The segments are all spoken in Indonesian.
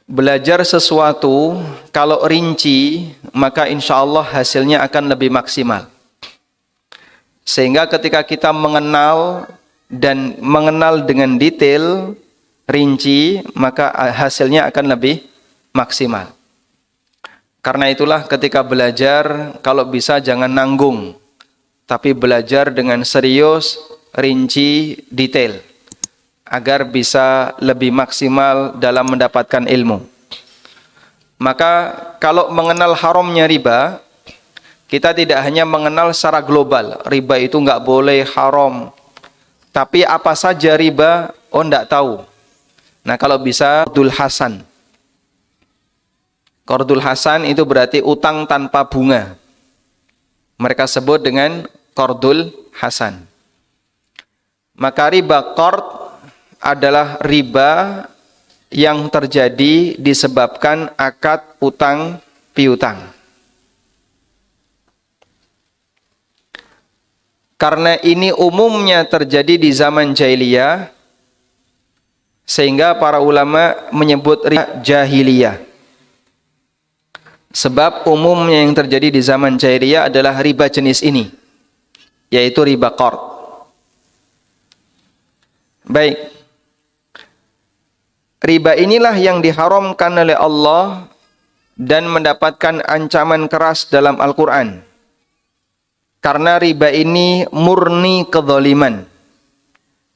belajar sesuatu kalau rinci, maka insya Allah hasilnya akan lebih maksimal. Sehingga ketika kita mengenal dengan detail, rinci, maka hasilnya akan lebih maksimal. Karena itulah ketika belajar, kalau bisa jangan nanggung, tapi belajar dengan serius, rinci, detail, agar bisa lebih maksimal dalam mendapatkan ilmu. Maka kalau mengenal haramnya riba, kita tidak hanya mengenal secara global, riba itu nggak boleh, haram. Tapi apa saja riba, nggak tahu. Nah kalau bisa, qardul hasan. Qardul hasan itu berarti utang tanpa bunga. Mereka sebut dengan qardul hasan. Maka riba qard adalah riba yang terjadi disebabkan akad utang piutang. Karena ini umumnya terjadi di zaman jahiliyah, sehingga para ulama menyebut riba jahiliyah. Sebab umumnya yang terjadi di zaman jahiliyah adalah riba jenis ini, yaitu riba qard. Baik. Riba inilah yang diharamkan oleh Allah dan mendapatkan ancaman keras dalam Al-Quran. Karena riba ini murni kezaliman,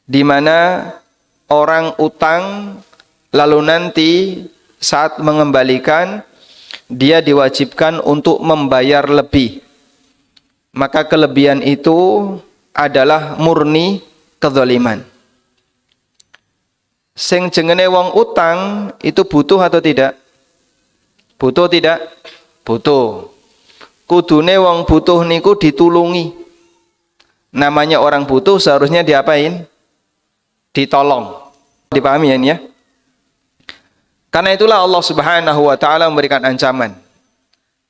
di mana orang utang lalu nanti saat mengembalikan dia diwajibkan untuk membayar lebih. Maka kelebihan itu adalah murni kezaliman. Sing jengene wong utang itu butuh atau tidak? Butuh tidak? Butuh. Kudune wong butuh niku ditulungi. Namanya orang butuh seharusnya diapain? Ditolong. Dipahami ya? Karena itulah Allah Subhanahu wa taala memberikan ancaman.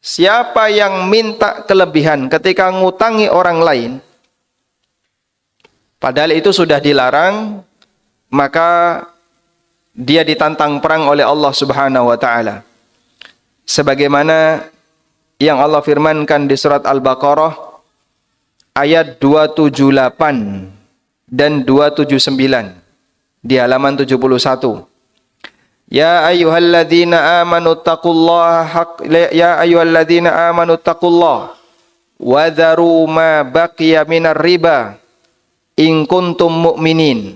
Siapa yang minta kelebihan ketika ngutangi orang lain, padahal itu sudah dilarang, maka dia ditantang perang oleh Allah Subhanahu wa taala. Sebagaimana yang Allah firmankan di surat Al-Baqarah ayat 278 dan 279 di halaman 71. Ya ayyuhalladzina amanu taqullaha wa dharu ma baqiya minar riba in kuntum mu'minin.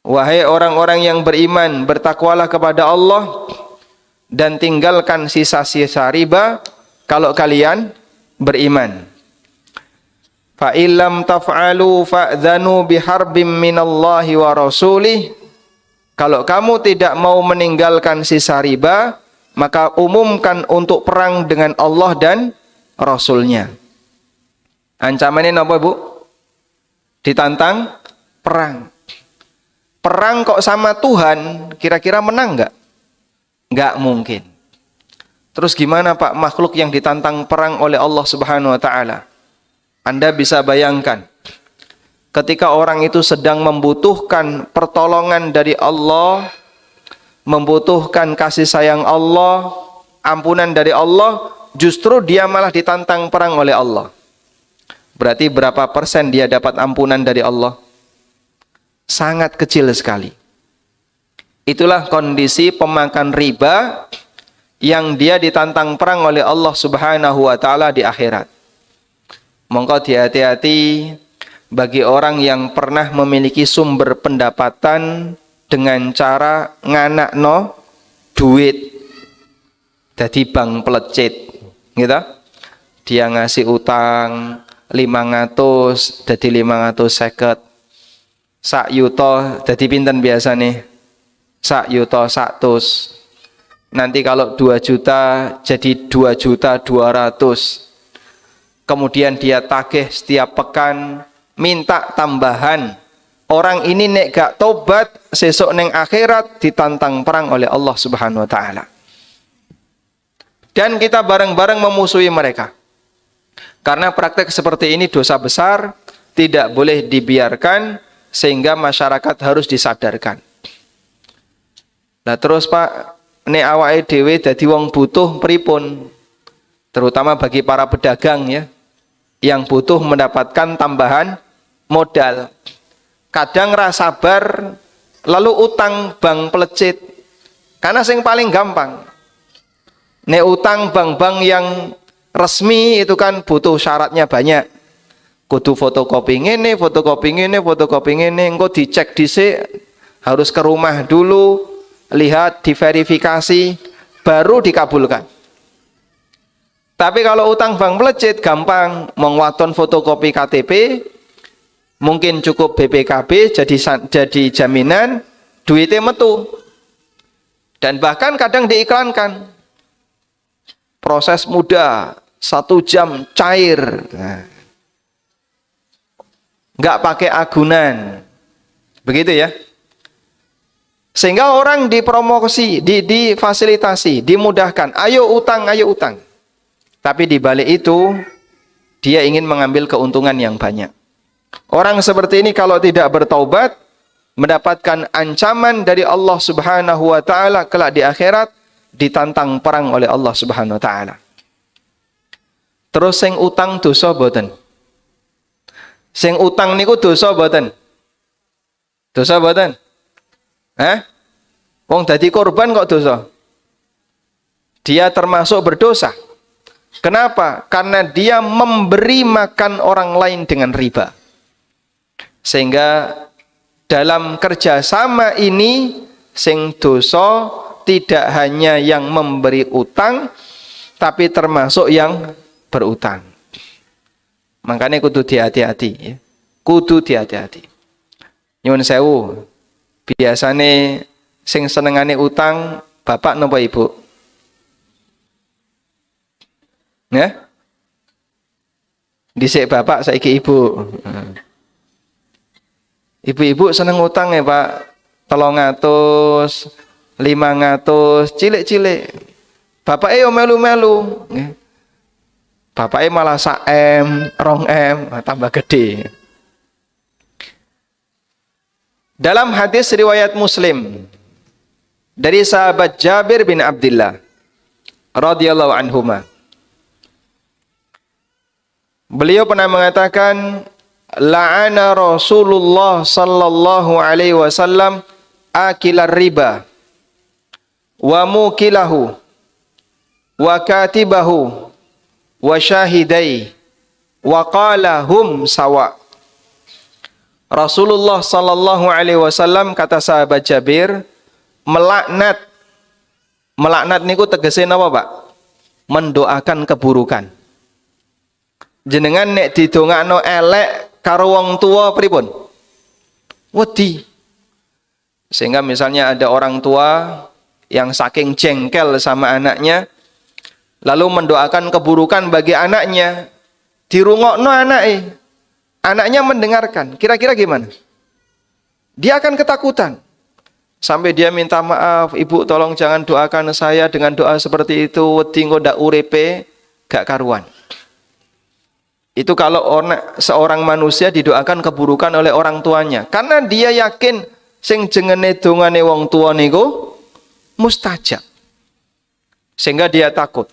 Wahai orang-orang yang beriman, bertakwalah kepada Allah dan tinggalkan sisa-sisa riba kalau kalian beriman. Fa illam taf'alu fa'dhanu biharbim minallahi wa rasulih. Kalau kamu tidak mau meninggalkan sisa riba, maka umumkan untuk perang dengan Allah dan Rasulnya. Ancamannya apa, Bu? Ditantang perang. Perang kok sama Tuhan, kira-kira menang nggak? Nggak mungkin. Terus gimana Pak, makhluk yang ditantang perang oleh Allah Subhanahu wa taala? Anda bisa bayangkan, ketika orang itu sedang membutuhkan pertolongan dari Allah, membutuhkan kasih sayang Allah, ampunan dari Allah, justru dia malah ditantang perang oleh Allah. Berarti berapa persen dia dapat ampunan dari Allah? Sangat kecil sekali. Itulah kondisi pemakan riba yang dia ditantang perang oleh Allah Subhanahu wa taala di akhirat. Monggo hati-hati bagi orang yang pernah memiliki sumber pendapatan dengan cara nganakno duit dadi bank pelecit, gitu. Dia ngasih utang 500 dadi 550. Sak yuto dadi pinten biasane? Sak yuto 100. Nanti kalau 2 juta jadi 2.200.000. Kemudian dia tagih setiap pekan, minta tambahan. Orang ini nek gak tobat, sesuk neng akhirat ditantang perang oleh Allah Subhanahu wa taala. Dan kita bareng-bareng memusuhi mereka. Karena praktek seperti ini dosa besar, tidak boleh dibiarkan, sehingga masyarakat harus disadarkan. Nah terus Pak, nek awake dhewe dadi wong butuh pripun, terutama bagi para pedagang ya, yang butuh mendapatkan tambahan modal. Kadang ra sabar lalu utang bank pelecit. Karena yang paling gampang. Nek utang bank-bank yang resmi itu kan butuh syaratnya banyak. Kudu fotokopi ngene, fotokopi ngene, fotokopi ngene, engko dicek dhisik, harus ke rumah dulu, lihat, diverifikasi, baru dikabulkan. Tapi kalau utang bank pelecit gampang, mengwaton fotokopi KTP, mungkin cukup BPKB jadi jaminan, duitnya metu. Dan bahkan kadang diiklankan, proses mudah, 1 jam cair. Nah, nggak pakai agunan, begitu ya. Sehingga orang dipromosi, difasilitasi, dimudahkan. Ayo utang, ayo utang. Tapi di balik itu, dia ingin mengambil keuntungan yang banyak. Orang seperti ini kalau tidak bertaubat, mendapatkan ancaman dari Allah Subhanahu wa taala kelak di akhirat, ditantang perang oleh Allah Subhanahu wa taala. Terus sing utang dosa boten? Sing utang niku dosa boten? Dosa boten? Wong dadi korban kok dosa? Dia termasuk berdosa. Kenapa? Karena dia memberi makan orang lain dengan riba. Sehingga dalam kerjasama ini sing dosa tidak hanya yang memberi utang, tapi termasuk yang berutang. Makanya kudu hati-hati ya. Kudu hati-hati. Nyuwun sewu. Biasane sing senengane utang bapak napa ibu? Ya? Dhisik bapak saiki ibu. Ibu-ibu seneng utang ya Pak. 300, 500, cilik-cilik. Bapake yo melu-melu, nggih. Bapaknya malah 1M, 2M, tambah gede. Dalam hadis riwayat Muslim dari sahabat Jabir bin Abdullah radhiyallahu anhuma, beliau pernah mengatakan, la'ana Rasulullah sallallahu alaihi wasallam akilar riba wa mukilahu wa katibahu wa syahidai wa qala hum sawa. Rasulullah sallallahu alaihi wasallam, kata sahabat Jabir, melaknat niku tegese napa Pak? Mendoakan keburukan. Jenengan nek didongakno elek karo wong tua pripun? Wedi. Sehingga misalnya ada orang tua yang saking jengkel sama anaknya, lalu mendoakan keburukan bagi anaknya, dirungokno anaknya mendengarkan, kira-kira gimana? Dia akan ketakutan, sampai dia minta maaf, ibu tolong jangan doakan saya dengan doa seperti itu, wedi engko ndak uripe gak karuan. Itu kalau seorang manusia didoakan keburukan oleh orang tuanya, karena dia yakin sing jengene dongane wong tua niku mustajab, sehingga dia takut.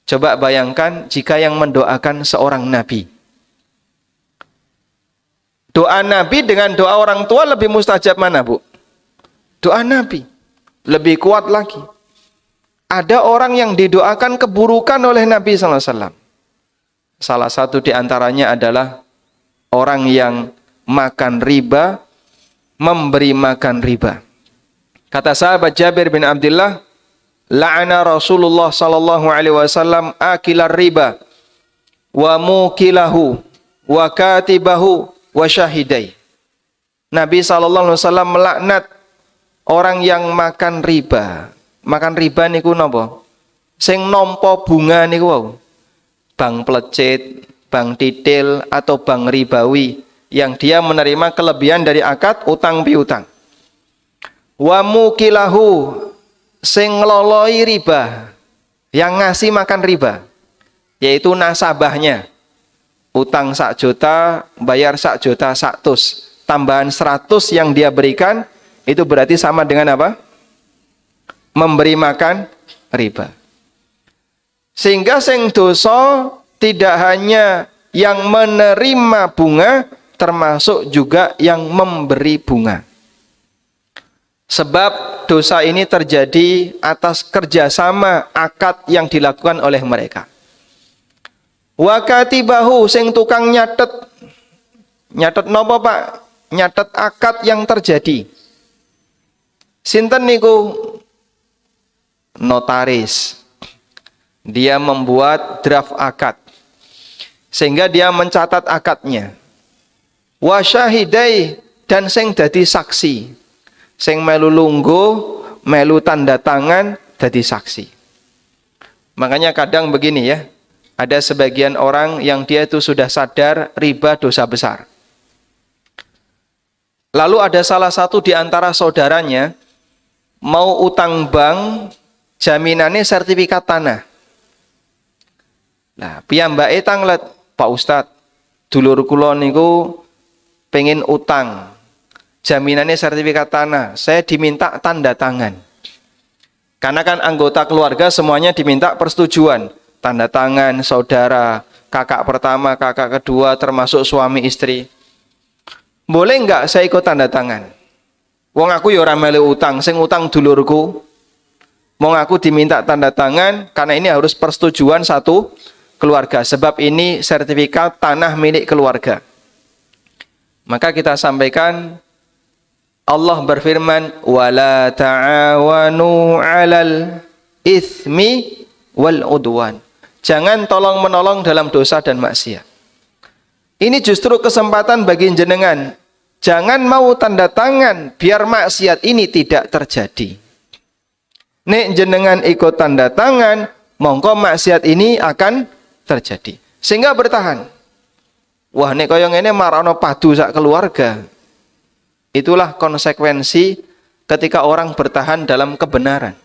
Coba bayangkan jika yang mendoakan seorang nabi. Doa nabi dengan doa orang tua lebih mustajab mana, Bu? Doa nabi lebih kuat lagi. Ada orang yang didoakan keburukan oleh Nabi sallallahu alaihi wasallam. Salah satu di antaranya adalah orang yang makan riba, memberi makan riba. Kata sahabat Jabir bin Abdullah, la'ana Rasulullah sallallahu alaihi wasallam akilar riba wa mukilahu wa katibahu wa syahidai. Nabi sallallahu alaihi wasallam melaknat orang yang makan riba. Makan riba niku napa? Sing nampa bunga niku wau. Bank pelecit, bank titil atau bank ribawi yang dia menerima kelebihan dari akad utang piutang. Wa mukilahu, sing ngeloloi riba, yang ngasih makan riba, yaitu nasabahnya. Utang 1 juta, bayar 1 juta 100, tambahan 100 yang dia berikan, itu berarti sama dengan apa? memberi makan riba. Sehingga sing dosa tidak hanya yang menerima bunga, termasuk juga yang memberi bunga. Sebab dosa ini terjadi atas kerjasama akad yang dilakukan oleh mereka. Wa katibahu, sing tukang nyatet. Nyatet napa, Pak? Nyatet akad yang terjadi. Sinten niku? Notaris. Dia membuat draft akad. Sehingga dia mencatat akadnya. Wa syahidai, dan sing dadi saksi. Sing melu lungguh, melu tanda tangan, dadi saksi. Makanya kadang begini ya, ada sebagian orang yang dia itu sudah sadar riba dosa besar. Lalu ada salah satu di antara saudaranya mau utang bank, jaminannya sertifikat tanah. Nah, piyambake tanglet, Pak Ustadz, dulur kula niku pengen utang. Jaminannya sertifikat tanah, saya diminta tanda tangan. Karena kan anggota keluarga semuanya diminta persetujuan. Tanda tangan saudara, kakak pertama, kakak kedua, termasuk suami istri. Boleh enggak saya ikut tanda tangan? Wong aku ya ora melu utang, sing utang dulurku. Wong aku diminta tanda tangan karena ini harus persetujuan satu keluarga. Sebab ini sertifikat tanah milik keluarga. Maka kita sampaikan, Allah berfirman, wala ta'awanu 'alal itsmi wal udwan. Jangan tolong menolong dalam dosa dan maksiat. Ini justru kesempatan bagi jenengan. Jangan mau tanda tangan biar maksiat ini tidak terjadi. Nek jenengan ikut tanda tangan, mongko maksiat ini akan terjadi. Sehingga bertahan. Wah, nek kaya ngene marono padu sak keluarga. Itulah konsekuensi ketika orang bertahan dalam kebenaran.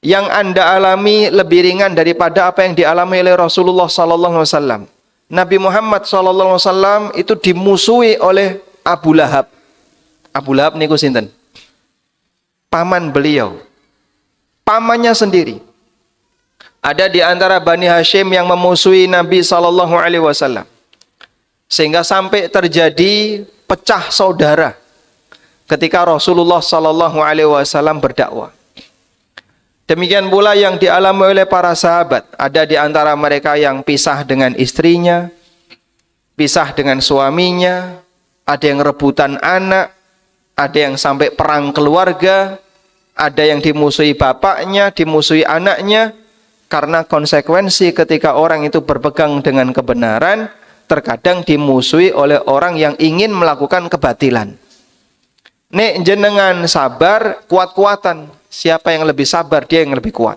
Yang Anda alami lebih ringan daripada apa yang dialami oleh Rasulullah sallallahu alaihi wasallam. Nabi Muhammad sallallahu alaihi wasallam itu dimusuhi oleh Abu Lahab. Abu Lahab niku sinten? Paman beliau. Pamannya sendiri. Ada di antara Bani Hashim yang memusuhi Nabi sallallahu alaihi wasallam. Sehingga sampai terjadi pecah saudara ketika Rasulullah sallallahu alaihi wasallam berdakwah. Demikian pula yang dialami oleh para sahabat. Ada di antara mereka yang pisah dengan istrinya, pisah dengan suaminya, ada yang rebutan anak, ada yang sampai perang keluarga, ada yang dimusuhi bapaknya, dimusuhi anaknya, karena konsekuensi ketika orang itu berpegang dengan kebenaran, terkadang dimusuhi oleh orang yang ingin melakukan kebatilan. Nek jenengan sabar, kuat-kuatan. Siapa yang lebih sabar, dia yang lebih kuat.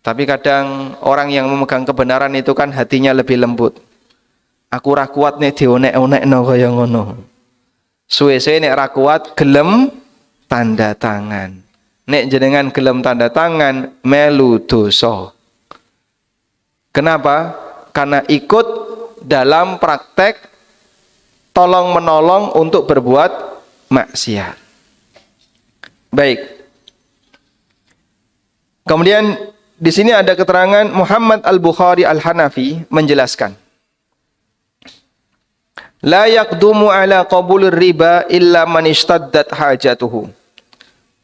Tapi kadang orang yang memegang kebenaran itu kan hatinya lebih lembut. Aku ra kuat nek dionek-onekno kaya ngono. Suwe-suwe nek ra kuat gelem tanda tangan. Nek jenengan gelem tanda tangan melu dosa. Kenapa? Karena ikut dalam praktek tolong-menolong untuk berbuat maksiat. Baik. Kemudian di sini ada keterangan Muhammad Al-Bukhari Al-Hanafi menjelaskan. La yaqdumu ala qabulir riba illa man ishtaddat hajatuhu.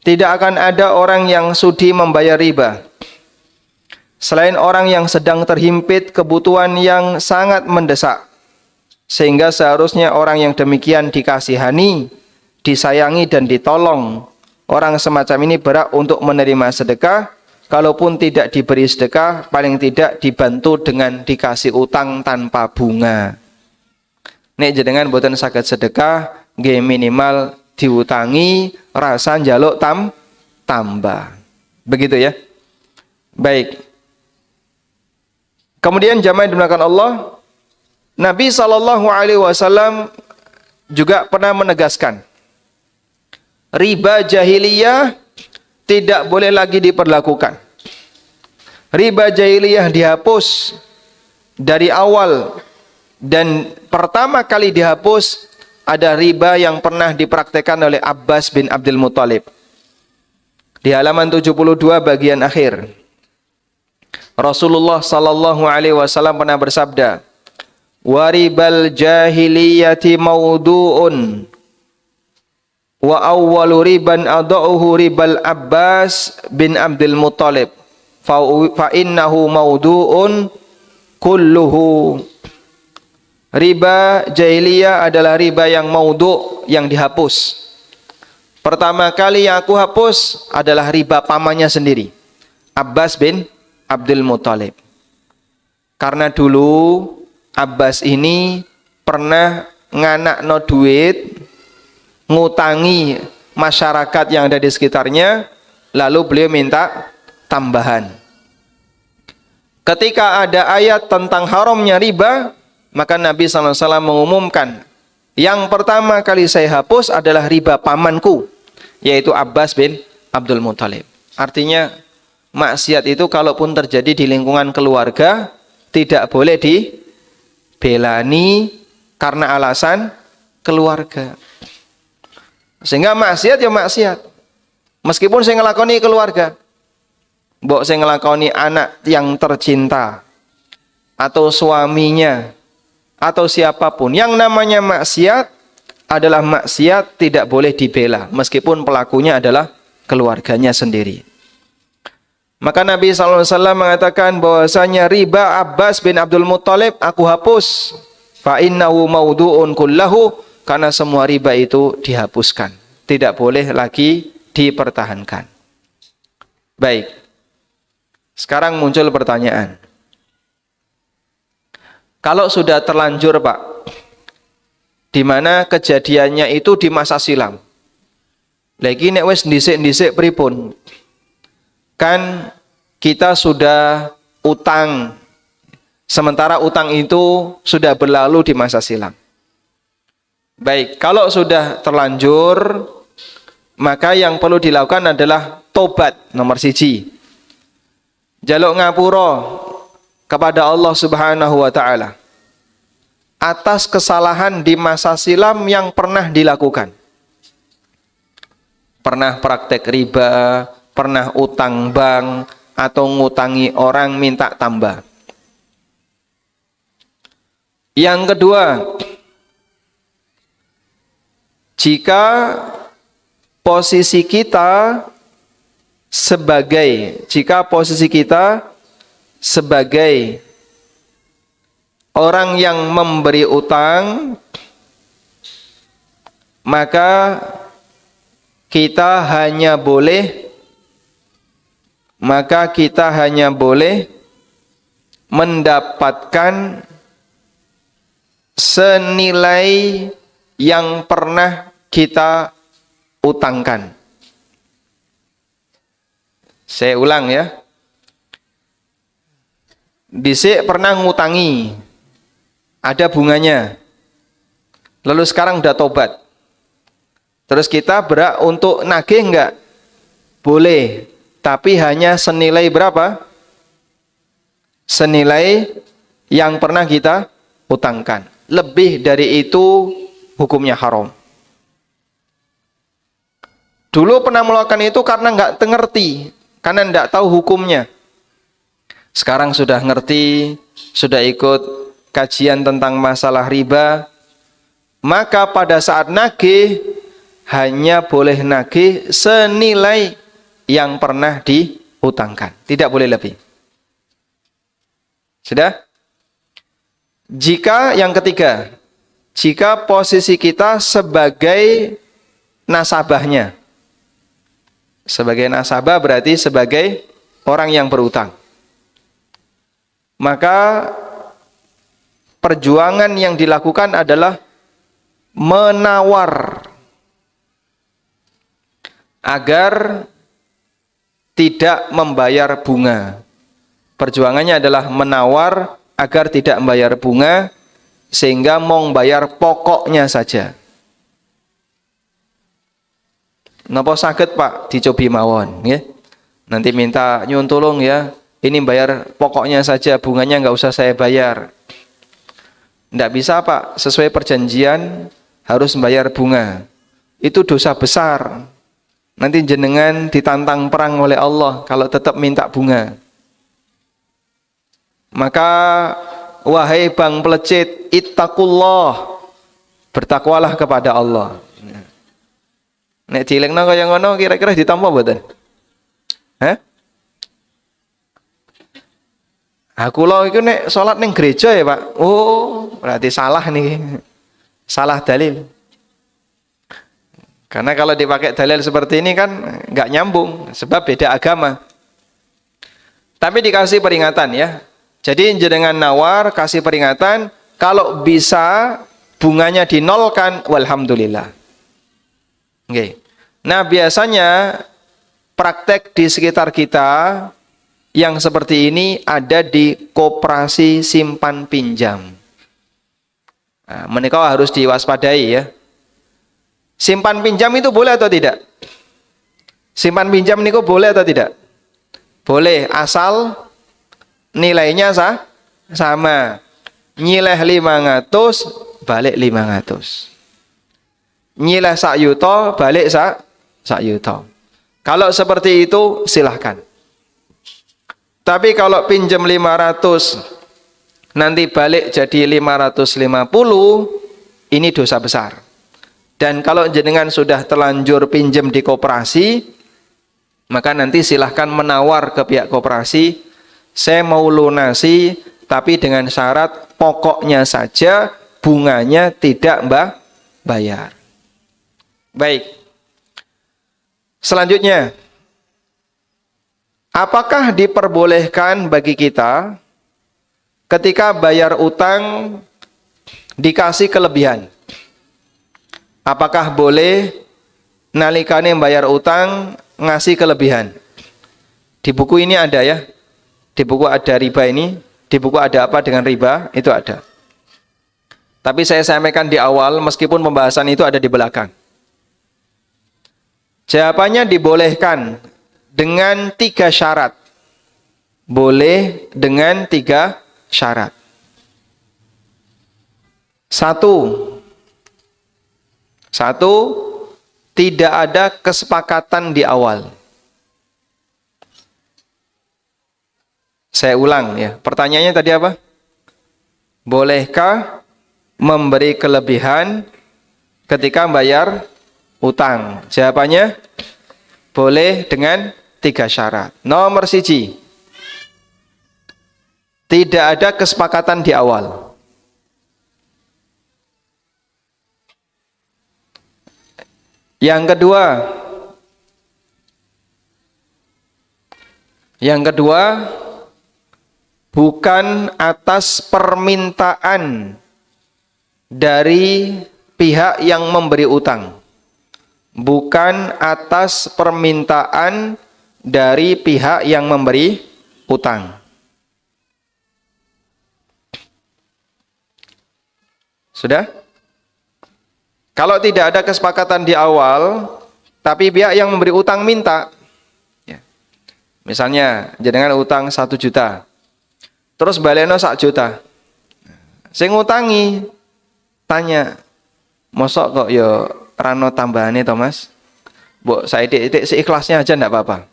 Tidak akan ada orang yang sudi membayar riba selain orang yang sedang terhimpit kebutuhan yang sangat mendesak. Sehingga seharusnya orang yang demikian dikasihani, disayangi dan ditolong. Orang semacam ini berhak untuk menerima sedekah. Kalaupun tidak diberi sedekah, paling tidak dibantu dengan dikasih utang tanpa bunga. Nek jenengan boten saged sedekah, nggih minimal diutangi, rasa njaluk tambah. Begitu ya. Baik. Kemudian jamaah yang dimuliakan Allah, Nabi sallallahu alaihi wasallam juga pernah menegaskan, riba jahiliyah tidak boleh lagi diperlakukan. Riba jahiliyah dihapus dari awal, dan pertama kali dihapus ada riba yang pernah dipraktekkan oleh Abbas bin Abdul Muthalib. Di halaman 72 bagian akhir, Rasulullah sallallahu alaihi wasallam pernah bersabda, "Waribal jahiliyati maudu'un wa awwalu riban adauhu ribal Abbas bin Abdul Muthalib fa innahu maudu'un kulluhu." Riba jahiliyah adalah riba yang maudhu', yang dihapus. Pertama kali yang aku hapus adalah riba pamannya sendiri, Abbas bin Abdul Muthalib. Karena dulu Abbas ini pernah nganakno duit, ngutangi masyarakat yang ada di sekitarnya, lalu beliau minta tambahan. Ketika ada ayat tentang haramnya riba, maka Nabi SAW mengumumkan, yang pertama kali saya hapus adalah riba pamanku, yaitu Abbas bin Abdul Muthalib. Artinya maksiat itu kalaupun terjadi di lingkungan keluarga, tidak boleh dibelani karena alasan keluarga. Sehingga maksiat ya maksiat. Meskipun saya ngelakoni keluarga, mbok saya ngelakoni anak yang tercinta, atau suaminya, atau siapapun, yang namanya maksiat adalah maksiat, tidak boleh dibela meskipun pelakunya adalah keluarganya sendiri. Maka Nabi SAW mengatakan bahwasanya riba Abbas bin Abdul Muthalib aku hapus, fa innahu maudu'un kullahu, karena semua riba itu dihapuskan, tidak boleh lagi dipertahankan. Baik, sekarang muncul pertanyaan, kalau sudah terlanjur Pak, di mana kejadiannya itu di masa silam, lagi nek wis ndisik-ndisik pripun? Kan kita sudah utang, sementara utang itu sudah berlalu di masa silam. Baik, kalau sudah terlanjur, maka yang perlu dilakukan adalah tobat nomor 1. Jaluk ngapura kepada Allah Subhanahu wa taala atas kesalahan di masa silam yang pernah dilakukan. Pernah praktek riba, pernah utang bank, atau ngutangi orang minta tambah. Yang kedua, jika posisi kita sebagai orang yang memberi utang, maka kita hanya boleh mendapatkan senilai yang pernah kita utangkan. Saya ulang ya. Dhisik pernah ngutangi, ada bunganya. Lalu sekarang udah tobat. Terus kita berhak untuk nagih enggak? Boleh, tapi hanya senilai berapa? Senilai yang pernah kita utangkan. Lebih dari itu hukumnya haram. Dulu pernah melakukan itu karena enggak ngerti, karena enggak tahu hukumnya. Sekarang sudah ngerti, sudah ikut kajian tentang masalah riba, maka pada saat nagih hanya boleh nagih senilai yang pernah diutangkan, tidak boleh lebih. Sudah? Jika yang ketiga, jika posisi kita sebagai nasabahnya, sebagai nasabah berarti sebagai orang yang berutang, maka perjuangan yang dilakukan adalah menawar agar tidak membayar bunga. Perjuangannya adalah menawar agar tidak membayar bunga, sehingga mau bayar pokoknya saja. Napa saged Pak dicobi mawon nggih. Nanti minta nyuwun tolong ya, ini bayar pokoknya saja, bunganya nggak usah saya bayar. Nggak bisa Pak, sesuai perjanjian harus membayar bunga. Itu dosa besar. Nanti jenengan ditantang perang oleh Allah kalau tetap minta bunga. Maka wahai bank pelecit, ittaqullah, bertakwalah kepada Allah. Nek cilengna kaya ngono kira-kira ditampa mboten? Hah? Aku lo iku nek salat ning gereja ya, Pak. Oh, berarti salah nih. Salah dalil. Karena kalau dipakai dalil seperti ini kan nggak nyambung, sebab beda agama. Tapi dikasih peringatan ya. Jadi jenengan nawar kasih peringatan, kalau bisa bunganya dinolkan, walhamdulillah. Oke. Nah biasanya praktek di sekitar kita yang seperti ini ada di koperasi simpan pinjam. Nah, menikah harus diwaspadai ya. Simpan pinjam itu boleh atau tidak? Simpan pinjam niku boleh atau tidak? Boleh, asal nilainya sama. Nyileh 500, balik 500. Nyileh 1 yuta, balik 1 yuta. Kalau seperti itu silahkan. Tapi kalau pinjam 500 nanti balik jadi 550, ini dosa besar. Dan kalau jenengan sudah terlanjur pinjam di koperasi, maka nanti silahkan menawar ke pihak koperasi, saya mau lunasi, tapi dengan syarat pokoknya saja bunganya tidak bayar. Baik. Selanjutnya, apakah diperbolehkan bagi kita ketika bayar utang dikasih kelebihan? Apakah boleh nalikane bayar utang ngasih kelebihan? Di buku ini ada ya. Di buku ada riba ini, di buku ada apa dengan riba, itu ada. Tapi saya sampaikan di awal, meskipun pembahasan itu ada di belakang. Jawabannya dibolehkan dengan 3 syarat. Boleh dengan 3 syarat. 1, tidak ada kesepakatan di awal. Saya ulang ya. Pertanyaannya tadi apa? Bolehkah memberi kelebihan ketika bayar utang? Jawabannya boleh dengan 3 syarat. Nomor 1, tidak ada kesepakatan di awal. Yang kedua, bukan atas permintaan dari pihak yang memberi utang. Bukan atas permintaan dari pihak yang memberi utang. Sudah? Kalau tidak ada kesepakatan di awal, tapi pihak yang memberi utang minta, ya. Misalnya jenengan utang 1 juta, terus baleno 1 juta. Sing ngutangi tanya, mosok kok ya rano tambahane to Mas? Mbok saidik-idik seikhlasnya aja ndak apa-apa.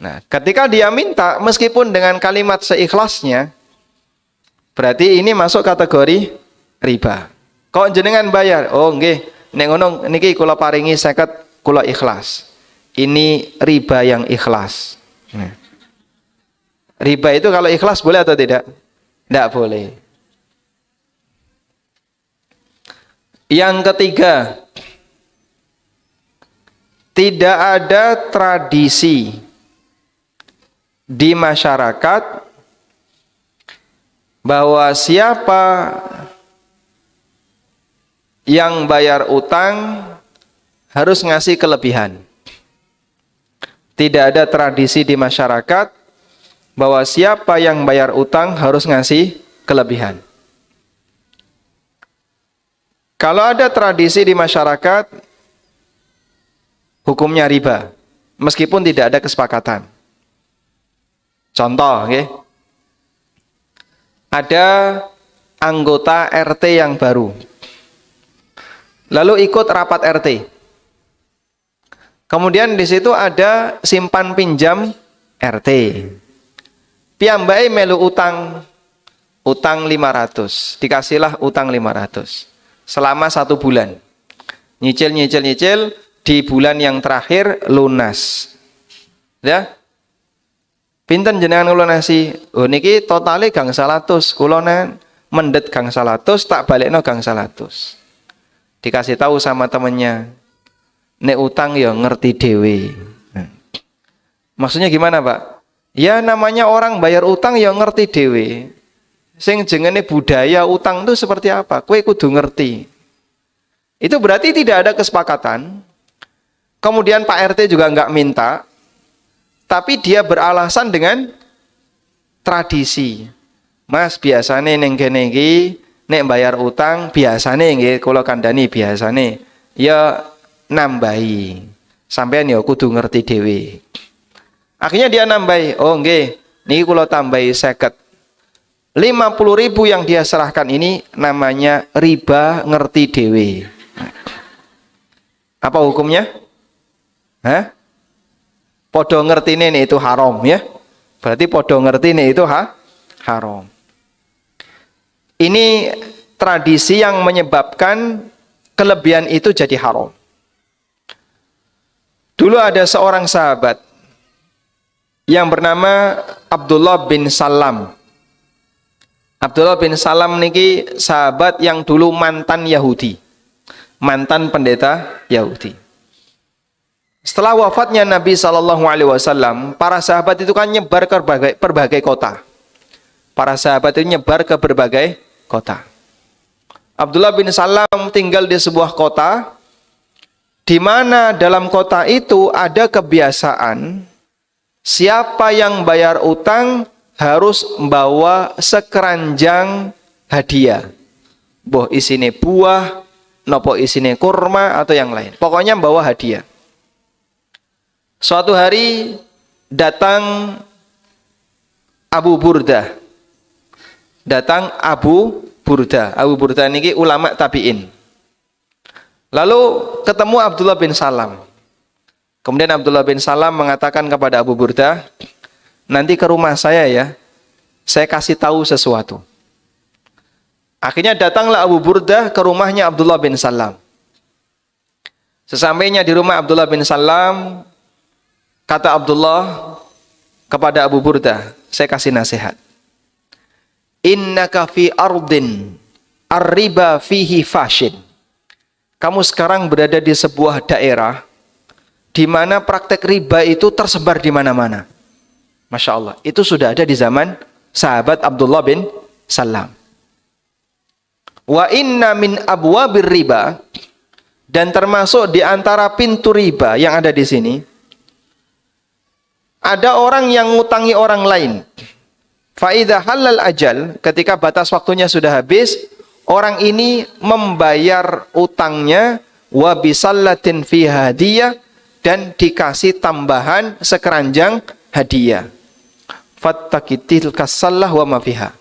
Nah, ketika dia minta meskipun dengan kalimat seikhlasnya, berarti ini masuk kategori riba. Kok jenengan bayar? Oh nggih, nek ngono niki kula paringi 50, kula ikhlas. Ini riba yang ikhlas. Nah. Riba itu kalau ikhlas boleh atau tidak? Tidak boleh. Yang ketiga, tidak ada tradisi di masyarakat bahwa siapa yang bayar utang harus ngasih kelebihan. Tidak ada tradisi di masyarakat bahwa siapa yang bayar utang harus ngasih kelebihan. Kalau ada tradisi di masyarakat, hukumnya riba, meskipun tidak ada kesepakatan. Contoh, okay? Ada anggota RT yang baru. lalu ikut rapat RT. Kemudian di situ ada simpan pinjam RT. Piyambake melu utang 500, dikasihlah utang 500 selama 1 bulan. Nyicil, di bulan yang terakhir lunas. Ya. Pinten jenengan nglunasi? Oh niki totale gang 100, kula mendet gang 100 tak balekno gang 100. Dikasih tahu sama temennya, nek utang ya ngerti dewe. Maksudnya gimana, Pak? Ya namanya orang bayar utang ya ngerti dewe. Sing jenenge budaya utang itu seperti apa? Kowe kudu ngerti. Itu berarti tidak ada kesepakatan. Kemudian Pak RT juga nggak minta, tapi dia beralasan dengan tradisi. Mas biasane ning kene iki nek bayar utang biasane nggih kula kandhani biasane ya nambahi. Sampeyan ya kudu ngerti dhewe. Akhirnya dia nambahi, oh nggih, niki kula tambahi 50. 50.000 yang dia serahkan ini namanya riba ngerti dhewe. Apa hukumnya? Hah? Podo ngertine nih itu haram ya. Berarti podo ngertine itu haram. Ini tradisi yang menyebabkan kelebihan itu jadi haram. Dulu ada seorang sahabat yang bernama Abdullah bin Salam. Abdullah bin Salam niki sahabat yang dulu mantan Yahudi. Mantan pendeta Yahudi. Setelah wafatnya Nabi SAW, para sahabat itu kan nyebar ke berbagai kota. Para sahabat itu nyebar ke berbagai kota. Abdullah bin Salam tinggal di sebuah kota, di mana dalam kota itu ada kebiasaan, siapa yang bayar utang harus membawa sekeranjang hadiah. Boh isine buah, nopo isine kurma atau yang lain. Pokoknya bawa hadiah. Suatu hari datang Abu Burdah. Datang Abu Burdah. Abu Burdah niki ulama tabi'in. Lalu ketemu Abdullah bin Salam. Kemudian Abdullah bin Salam mengatakan kepada Abu Burdah, nanti ke rumah saya ya, saya kasih tahu sesuatu. Akhirnya datanglah Abu Burdah ke rumahnya Abdullah bin Salam. Sesampainya di rumah Abdullah bin Salam, kata Abdullah kepada Abu Burdah, saya kasih nasihat. Innaka fi ardin ar-riba fihi fashin. Kamu sekarang berada di sebuah daerah di mana praktek riba itu tersebar di mana-mana. Masya Allah, itu sudah ada di zaman sahabat Abdullah bin Salam. Wa inna min abwabir riba, dan termasuk di antara pintu riba yang ada di sini, ada orang yang ngutangi orang lain. Faidha halal ajal, ketika batas waktunya sudah habis, orang ini membayar utangnya wa bisallatin fi hadiyah, dan dikasih tambahan sekeranjang hadiah. Fattakitil kasallah wa ma fiha.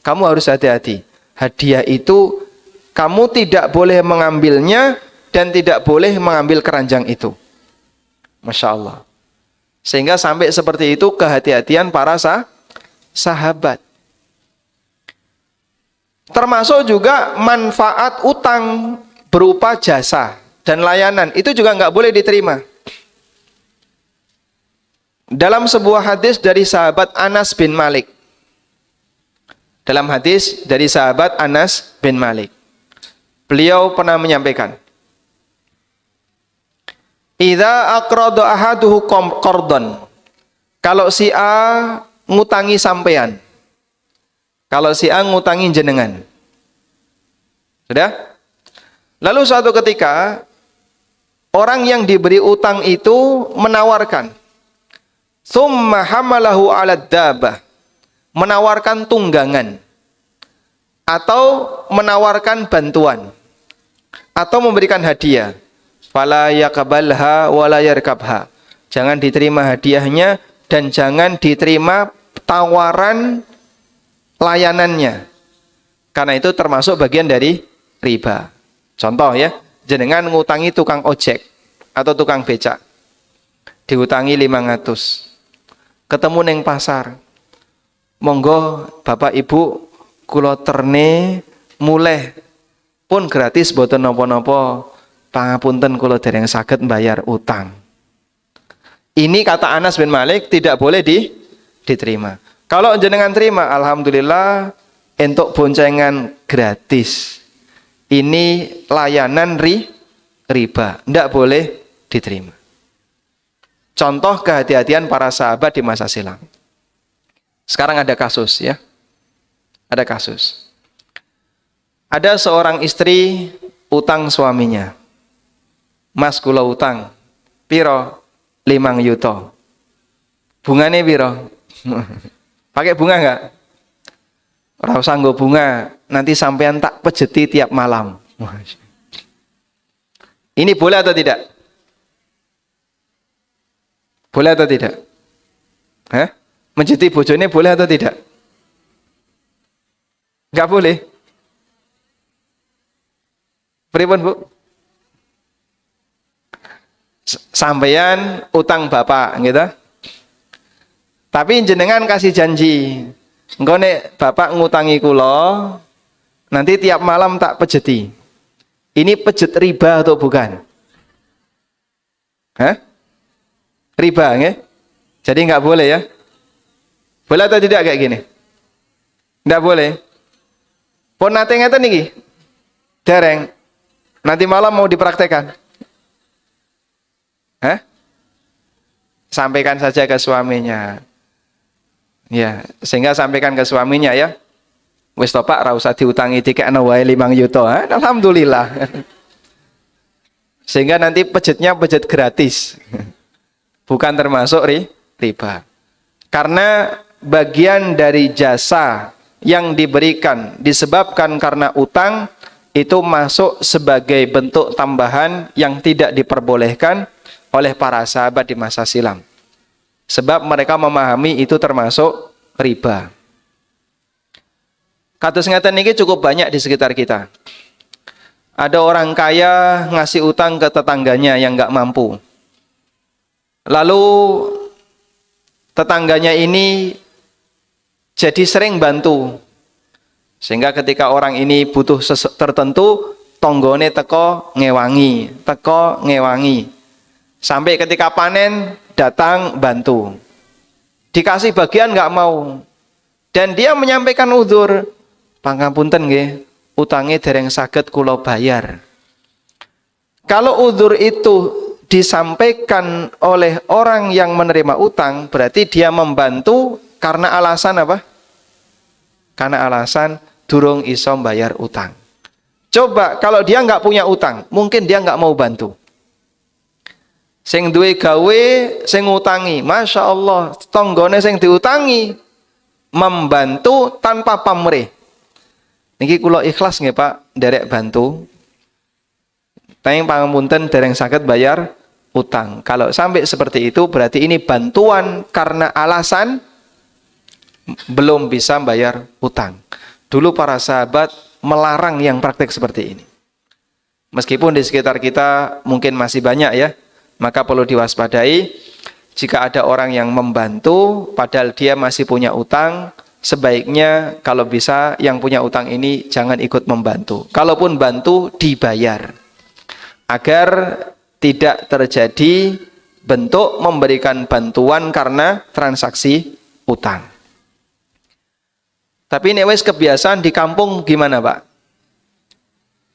Kamu harus hati-hati. Hadiah itu kamu tidak boleh mengambilnya dan tidak boleh mengambil keranjang itu. Masya Allah. Sehingga sampai seperti itu kehati-hatian para sahabat. Termasuk juga manfaat utang berupa jasa dan layanan. Itu juga nggak boleh diterima. Dalam sebuah hadis dari sahabat Anas bin Malik. Dalam hadis dari sahabat Anas bin Malik. Beliau pernah menyampaikan, idza aqrada ahaduhu qardon. Kalau si A ngutangi sampean. Kalau si A ngutangi jenengan. Sudah? Lalu suatu ketika orang yang diberi utang itu menawarkan, summa hamalahu 'ala dabah. Menawarkan tunggangan atau menawarkan bantuan atau memberikan hadiah. Fala yaqbalha wala yarkabha. Jangan diterima hadiahnya dan jangan diterima tawaran layanannya. Karena itu termasuk bagian dari riba. Contoh ya, jenengan ngutangi tukang ojek atau tukang becak. Diutangi 500. Ketemu neng pasar. Monggo Bapak Ibu kula terne muleh pun gratis boten napa-napa. Pangapunten kula dereng saged mbayar utang. Ini kata Anas bin Malik tidak boleh diterima. Kalau jenengan terima, alhamdulillah entuk boncengan gratis. Ini layanan riba, tidak boleh diterima. Contoh kehati-hatian para sahabat di masa silam. Sekarang ada kasus ya. Ada kasus. Ada seorang istri utang suaminya. Mas kula utang. Piro? 5 yuto. Bungane piro? Pakai bunga enggak? Ora usah nggo bunga, nanti sampean tak pejeti tiap malam. Ini boleh atau tidak? Boleh atau tidak? Hah? Menjeti bojone boleh atau tidak? Enggak boleh. Pripun, Bu? Sampeyan utang bapak, gitu. Tapi jenengan kasih janji, engko nek bapak ngutangi kula, nanti tiap malam tak pejeti. Ini pejet riba atau bukan? Hah? Riba, nggih? Jadi nggak boleh ya? Boleh atau tidak kayak gini? Nggak boleh. Pun nate ngeten niki. Dereng. Nanti malam mau dipraktekkan. Hah? Sampaikan saja ke suaminya. Ya, sehingga sampaikan ke suaminya ya. Wis to Pak, ra usah diutangi dikekno wae 5 yuto. Alhamdulillah. Sehingga nanti pejetnya pejet gratis. Bukan termasuk riba. Karena bagian dari jasa yang diberikan disebabkan karena utang itu masuk sebagai bentuk tambahan yang tidak diperbolehkan oleh para sahabat di masa silam. Sebab mereka memahami itu termasuk riba. Kados ngeten niki cukup banyak di sekitar kita. Ada orang kaya ngasih utang ke tetangganya yang nggak mampu. Lalu tetangganya ini jadi sering bantu. Sehingga ketika orang ini butuh tertentu, tonggone teko ngewangi. Sampai ketika panen, datang bantu. Dikasih bagian nggak mau. Dan dia menyampaikan udzur, pangapunten nggih, utange dereng saged kula bayar. Kalau udzur itu disampaikan oleh orang yang menerima utang, berarti dia membantu karena alasan apa? Karena alasan durung iso bayar utang. Coba kalau dia nggak punya utang, mungkin dia nggak mau bantu. Sing duwe gawe, sing ngutangi, masya Allah, tonggone sing diutangi membantu tanpa pamrih. Niki kula ikhlas nggih Pak, derek bantu. Tapi pangapunten dereng saged bayar utang. Kalau sampai seperti itu berarti ini bantuan karena alasan belum bisa bayar utang. Dulu para sahabat melarang yang praktek seperti ini. Meskipun di sekitar kita mungkin masih banyak ya, maka perlu diwaspadai jika ada orang yang membantu padahal dia masih punya utang, sebaiknya kalau bisa yang punya utang ini jangan ikut membantu. Kalaupun bantu dibayar. Agar tidak terjadi bentuk memberikan bantuan karena transaksi utang. Tapi nek wis kebiasaan di kampung gimana, Pak?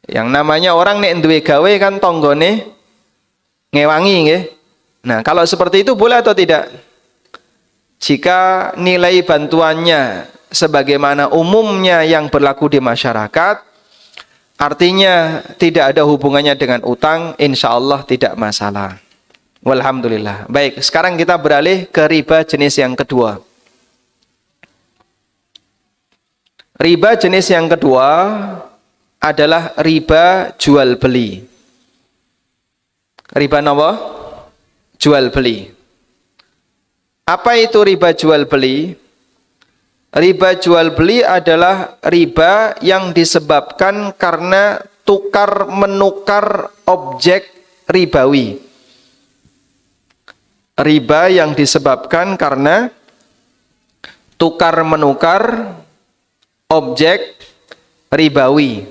Yang namanya orang nek duwe gawe kan tonggone ngewangi nggih. Nah, kalau seperti itu boleh atau tidak? Jika nilai bantuannya sebagaimana umumnya yang berlaku di masyarakat, artinya tidak ada hubungannya dengan utang, insya Allah tidak masalah. Walhamdulillah. Baik, sekarang kita beralih ke riba jenis yang kedua. Riba jenis yang kedua adalah riba jual beli. Riba apa? Jual beli. Apa itu riba jual beli? Riba jual beli adalah riba yang disebabkan karena tukar menukar objek ribawi. Riba yang disebabkan karena tukar menukar objek ribawi.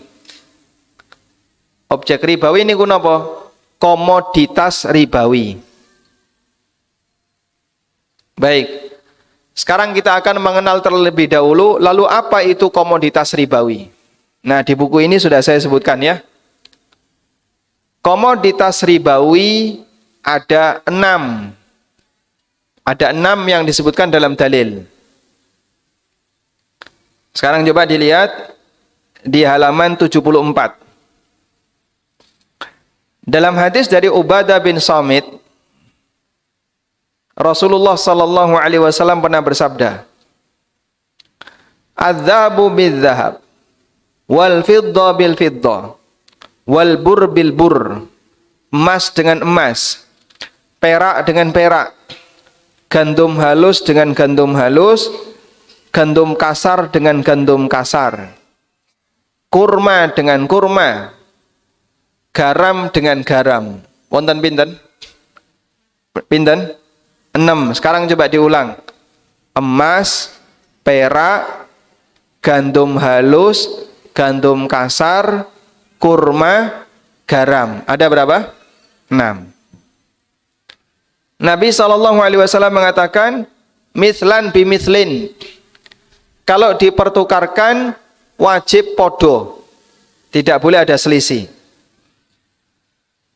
Objek ribawi ini apa? Komoditas ribawi. Baik. Sekarang kita akan mengenal terlebih dahulu, lalu apa itu komoditas ribawi? Nah, di buku ini sudah saya sebutkan ya. Komoditas ribawi ada 6. Ada 6 yang disebutkan dalam dalil. Sekarang coba dilihat di halaman 74. Dalam hadis dari Ubadah bin Samit, Rasulullah sallallahu alaihi wasallam pernah bersabda, "Adzabu bidzahab, wal fidda bil fidda, wal bur bil bur." Emas dengan emas, perak dengan perak, gandum halus dengan gandum halus, gandum kasar dengan gandum kasar, kurma dengan kurma, garam dengan garam. Wonten pinten? Pinten? 6. Sekarang coba diulang. Emas, perak, gandum halus, gandum kasar, kurma, garam. Ada berapa? 6. Nabi SAW mengatakan, mithlan bimithlin. Kalau dipertukarkan, wajib podo. Tidak boleh ada selisih.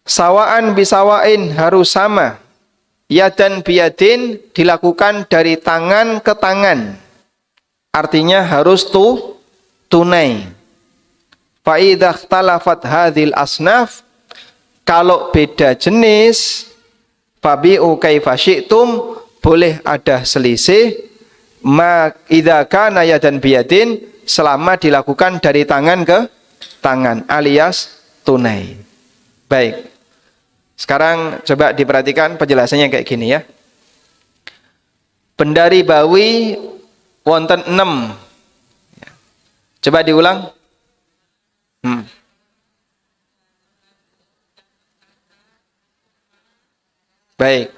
Sawaan bisawain, harus sama. Yadan biyadin, dilakukan dari tangan ke tangan. Artinya harus tunai. Fa'idah talafat hadhil asnaf, kalau beda jenis, fabi'u kaifa syi'tum, boleh ada selisih. Ma idza kana yadan biyadin, selama dilakukan dari tangan ke tangan, alias tunai. Baik. Sekarang coba diperhatikan penjelasannya kayak gini ya. Benda ribawi wonten 6. Coba diulang. Baik.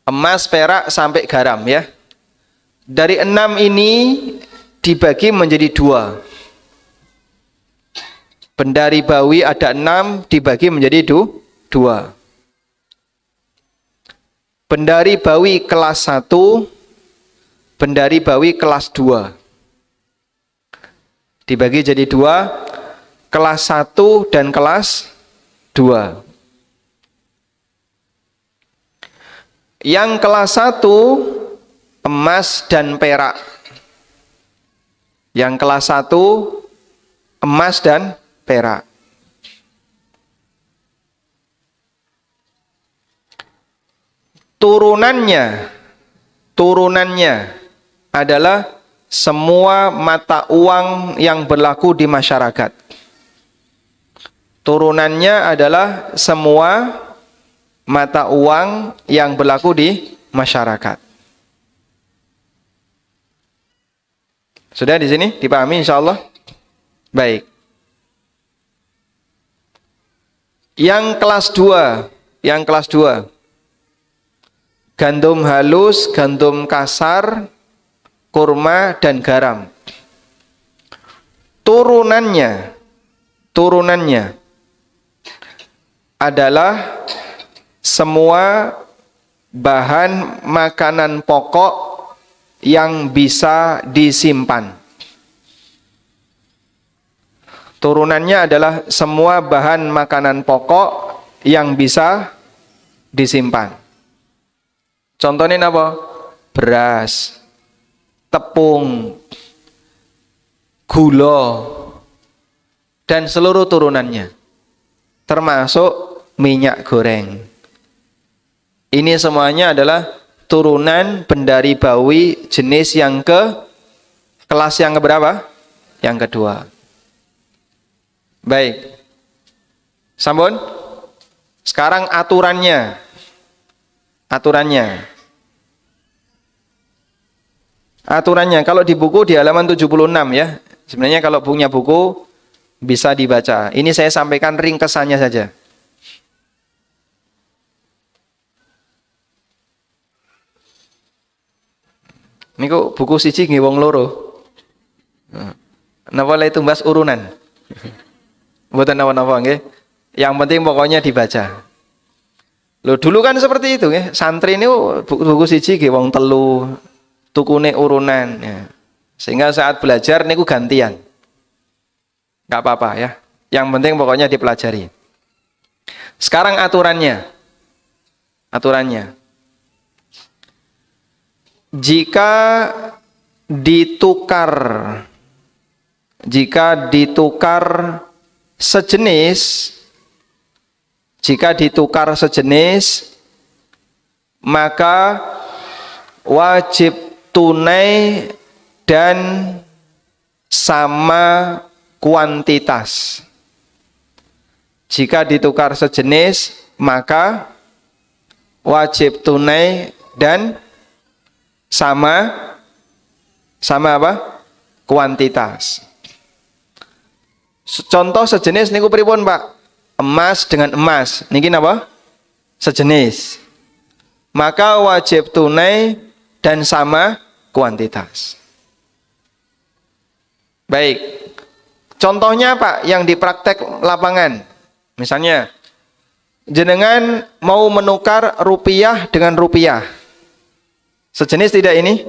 Emas, perak sampai garam ya. Dari 6 ini dibagi menjadi 2. Benda ribawi ada 6 dibagi menjadi 2. Benda ribawi kelas 1, benda ribawi kelas 2. Dibagi jadi 2, kelas 1 dan kelas 2. Yang kelas 1 emas dan perak. Yang kelas 1 emas dan perak. Turunannya adalah semua mata uang yang berlaku di masyarakat. Turunannya adalah semua mata uang yang berlaku di masyarakat. Sudah di sini dipahami insyaallah? Baik. Yang kelas 2, gandum halus, gandum kasar, kurma dan garam. Turunannya adalah semua bahan makanan pokok yang bisa disimpan. Turunannya adalah semua bahan makanan pokok yang bisa disimpan. Contohnya apa? Beras, tepung, gula, dan seluruh turunannya. Termasuk minyak goreng. Ini semuanya adalah turunan benda ribawi jenis yang kelas yang keberapa? Yang kedua. Baik. Sampun? Sekarang aturannya. Aturannya kalau di buku di halaman 76 ya. Sebenarnya kalau punya buku bisa dibaca. Ini saya sampaikan ringkesannya saja. Niku buku siji nggih wong loro. Napa le tumbas urunan. Mboten napa-napa nggih. Yang penting pokoknya dibaca. Loh dulu kan seperti itu nggih. Santri niku buku siji nggih wong telu, tukune urunan ya. Sehingga saat belajar niku gantian. Enggak apa-apa ya. Yang penting pokoknya dipelajari. Sekarang aturannya. Aturannya. Jika ditukar sejenis, maka wajib tunai dan sama kuantitas. Jika ditukar sejenis, maka wajib tunai dan sama apa? Kuantitas. Contoh sejenis niku pripun, Pak? Emas dengan emas. Niki napa? Sejenis. Maka wajib tunai dan sama kuantitas. Baik. Contohnya Pak yang di praktek lapangan. Misalnya jenengan mau menukar rupiah dengan rupiah. Sejenis tidak ini?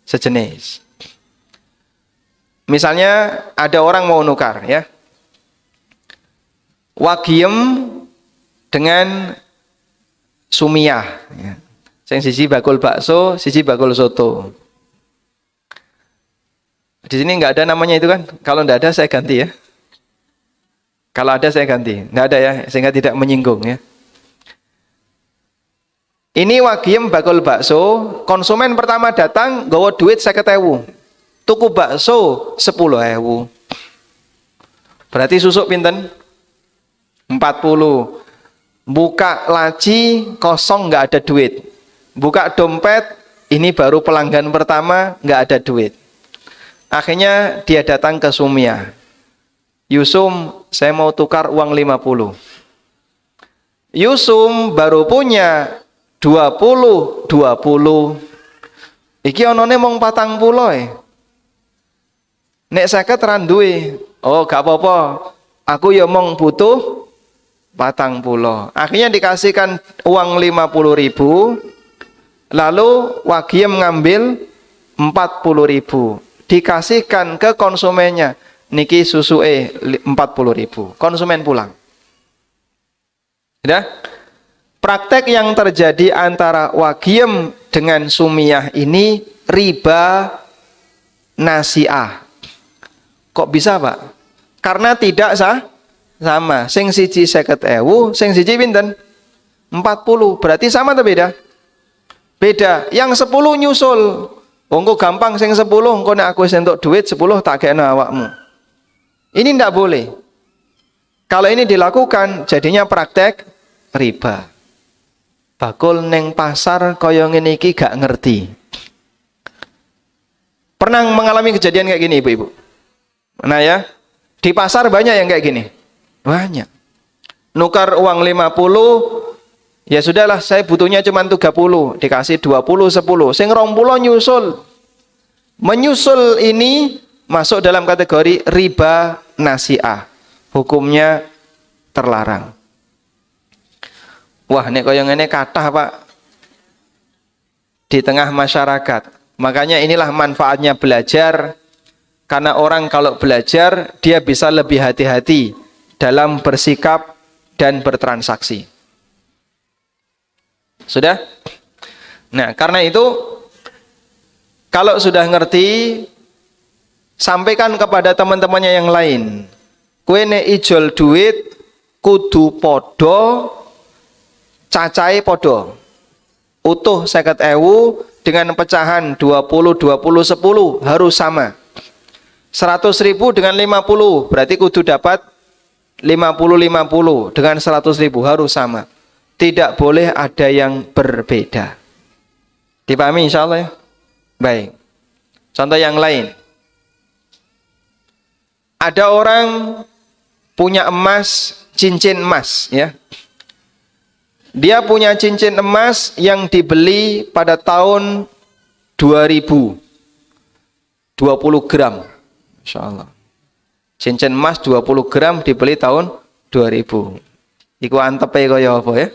Sejenis. Misalnya ada orang mau nukar ya. Wagiem dengan sumiyah ya. Sing siji bakul bakso, siji bakul soto. Di sini nggak ada namanya itu kan? Kalau nggak ada saya ganti ya. Kalau ada saya ganti. Nggak ada ya, sehingga tidak menyinggung ya. Ini wagiem bakul bakso, konsumen pertama datang nggawa duit 50.000. Tuku bakso 10.000. Berarti susuk pinten? 40. Buka laci kosong nggak ada duit. Buka dompet ini baru pelanggan pertama nggak ada duit. Akhirnya dia datang ke Sumia. Yusum, saya mau tukar uang 50. Yusum baru punya 20. Iki onone mong 40. Nek 50 randuwe. Oh, gak apa-apa. Aku ya mong butuh 40. Akhirnya dikasihkan uang 50.000. Lalu wagiem ngambil 40.000. Dikasihkan ke konsumennya. Niki susuke 40.000. Konsumen pulang. Sudah? Praktek yang terjadi antara wagiem dengan sumiyah ini riba nasi'ah. Kok bisa, Pak? Karena tidak sama. Sing siji 50.000, sing siji pinten? 40. Berarti sama atau beda? Beda. Yang 10 nyusul. Engko gampang sing 10, engko nek aku wis entuk duit 10 tak gekno awakmu. Ini ndak boleh. Kalau ini dilakukan jadinya praktek riba. Bakul neng pasar kaya ngene iki gak ngerti. Pernah mengalami kejadian kayak gini ibu-ibu? Nah ya, di pasar banyak yang kayak gini. Banyak. Nukar uang 50, ya sudahlah saya butuhnya cuma 30, dikasih 20, 10. Sing 20 nyusul. Menyusul ini masuk dalam kategori riba nasi'ah. Hukumnya terlarang. Wah, nek kaya ngene kathah, Pak. Di tengah masyarakat. Makanya inilah manfaatnya belajar. Karena orang kalau belajar, dia bisa lebih hati-hati dalam bersikap dan bertransaksi. Sudah? Nah, karena itu kalau sudah ngerti, sampaikan kepada teman-temannya yang lain. Kowe nek ijol duit kudu podo, cacahe podo. Utuh 50.000 dengan pecahan 20, 20, 10 harus sama. 100.000 dengan 50 berarti kudu dapat 50 dengan 100.000 harus sama. Tidak boleh ada yang berbeda. Dipahami insya Allah ya? Baik. Contoh yang lain. Ada orang punya emas, cincin emas ya. Dia punya cincin emas yang dibeli pada tahun 2000. 20 gram. Masya Allah. Cincin emas 20 gram dibeli tahun 2000. Iku antepe kaya apa ya?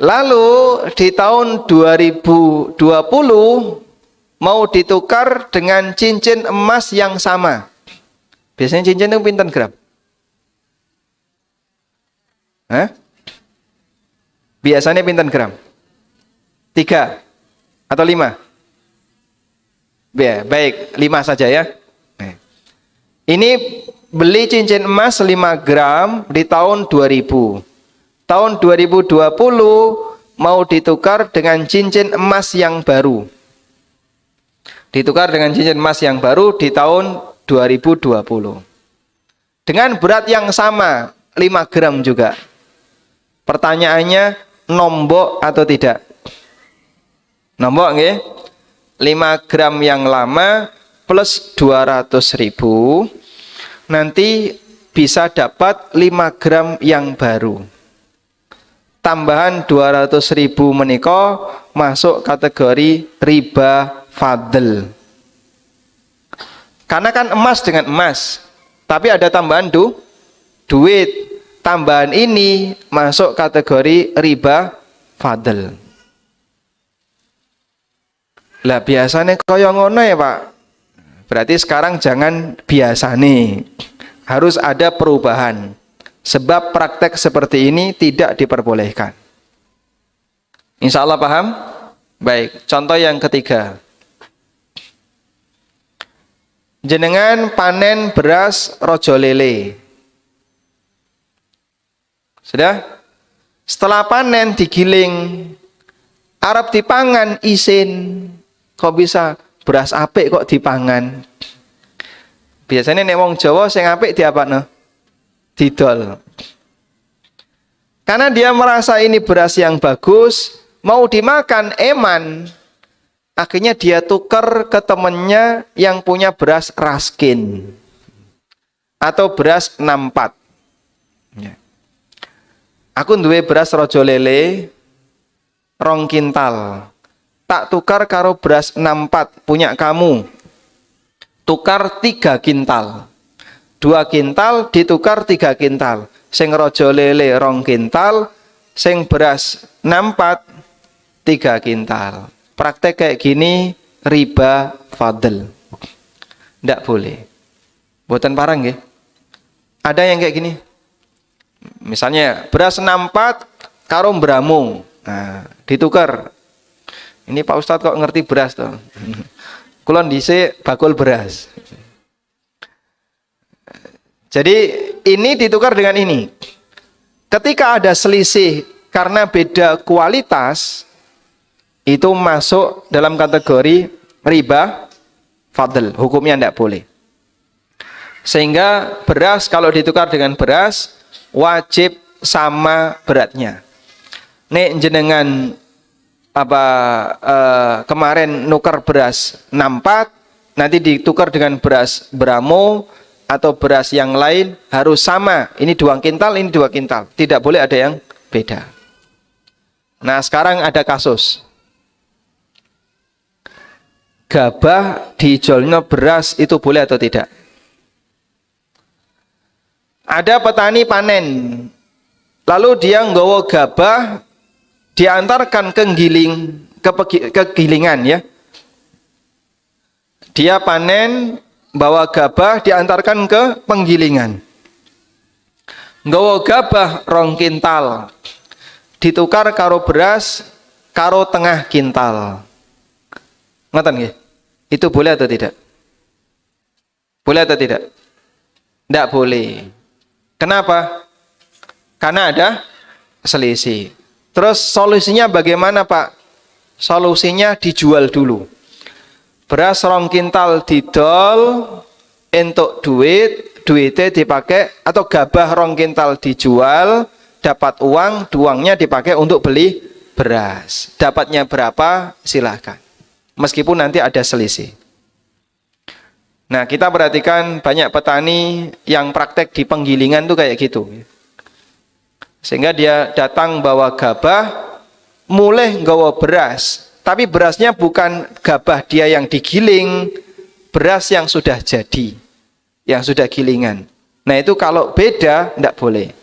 Lalu di tahun 2020 mau ditukar dengan cincin emas yang sama. Biasanya cincin itu pinten gram? Hah? Biasanya pinten gram? 3 atau 5? Baik, 5 saja ya. Ini beli cincin emas 5 gram di tahun 2000. Tahun 2020 mau ditukar dengan cincin emas yang baru. Ditukar dengan cincin emas yang baru di tahun 2020. Dengan berat yang sama, 5 gram juga. Pertanyaannya, nombok atau tidak? Nombok nggih? 5 gram yang lama plus 200.000 nanti bisa dapat 5 gram yang baru. Tambahan 200.000 menika masuk kategori riba fadl. Karena kan emas dengan emas, tapi ada tambahan duit. Tambahan ini masuk kategori riba fadl. Lah biasanya kaya ngono ya Pak. Berarti sekarang jangan biasane. Harus ada perubahan. Sebab praktek seperti ini tidak diperbolehkan. Insya Allah paham? Baik, contoh yang ketiga. Jenengan panen beras rojo lele. Sudah? Setelah panen digiling, arep dipangan isin. Kok bisa beras apik kok dipangan? Biasanya nek wong Jawa sing apik diapakno? Didol. Karena dia merasa ini beras yang bagus, mau dimakan eman. Akhirnya dia tukar ke temennya yang punya beras raskin atau beras 64. Ya. Aku duwe beras rojo lele 2 kintal. Tak tukar karo beras 64 punya kamu. Tukar 3 kintal. 2 kintal ditukar 3 kintal. Sing rojo lele 2 kintal, sing beras 64 3 kintal. Praktek kayak gini riba fadl. Ndak boleh. Boten parang nggih. Ada yang kayak gini. Misalnya beras 64 karo mbramung. Nah, ditukar. Ini Pak Ustadz kok ngerti beras toh? Kulon dhisik bakul beras. Jadi ini ditukar dengan ini. Ketika ada selisih karena beda kualitas, itu masuk dalam kategori riba fadl. Hukumnya tidak boleh. Sehingga beras kalau ditukar dengan beras wajib sama beratnya. Nek jenengan kemarin nukar beras 64, nanti ditukar dengan beras Bramo atau beras yang lain harus sama. Ini 2 kintal, ini 2 kintal. Tidak boleh ada yang beda. Nah, sekarang ada kasus. Gabah dijolno beras itu boleh atau tidak? Ada petani panen. Lalu dia nggawa gabah diantarkan ke gilingan ya. Dia panen bawa gabah diantarkan ke penggilingan. Nggawa gabah 2 kintal. Ditukar karo beras karo 1/2 kintal. Ngoten nggih? Itu boleh atau tidak? Boleh atau tidak? Tidak boleh. Kenapa? Karena ada selisih. Terus solusinya bagaimana Pak? Solusinya dijual dulu. Beras 2 kintal didol, entuk duitnya dipakai, atau gabah 2 kintal dijual, dapat uangnya dipakai untuk beli beras. Dapatnya berapa? Silahkan. Meskipun nanti ada selisih. Nah, kita perhatikan banyak petani yang praktek di penggilingan tuh kayak gitu. Sehingga dia datang bawa gabah, mulai nggawa beras. tapi berasnya bukan gabah dia yang digiling, beras yang sudah jadi, yang sudah gilingan. Nah itu kalau beda, tidak boleh.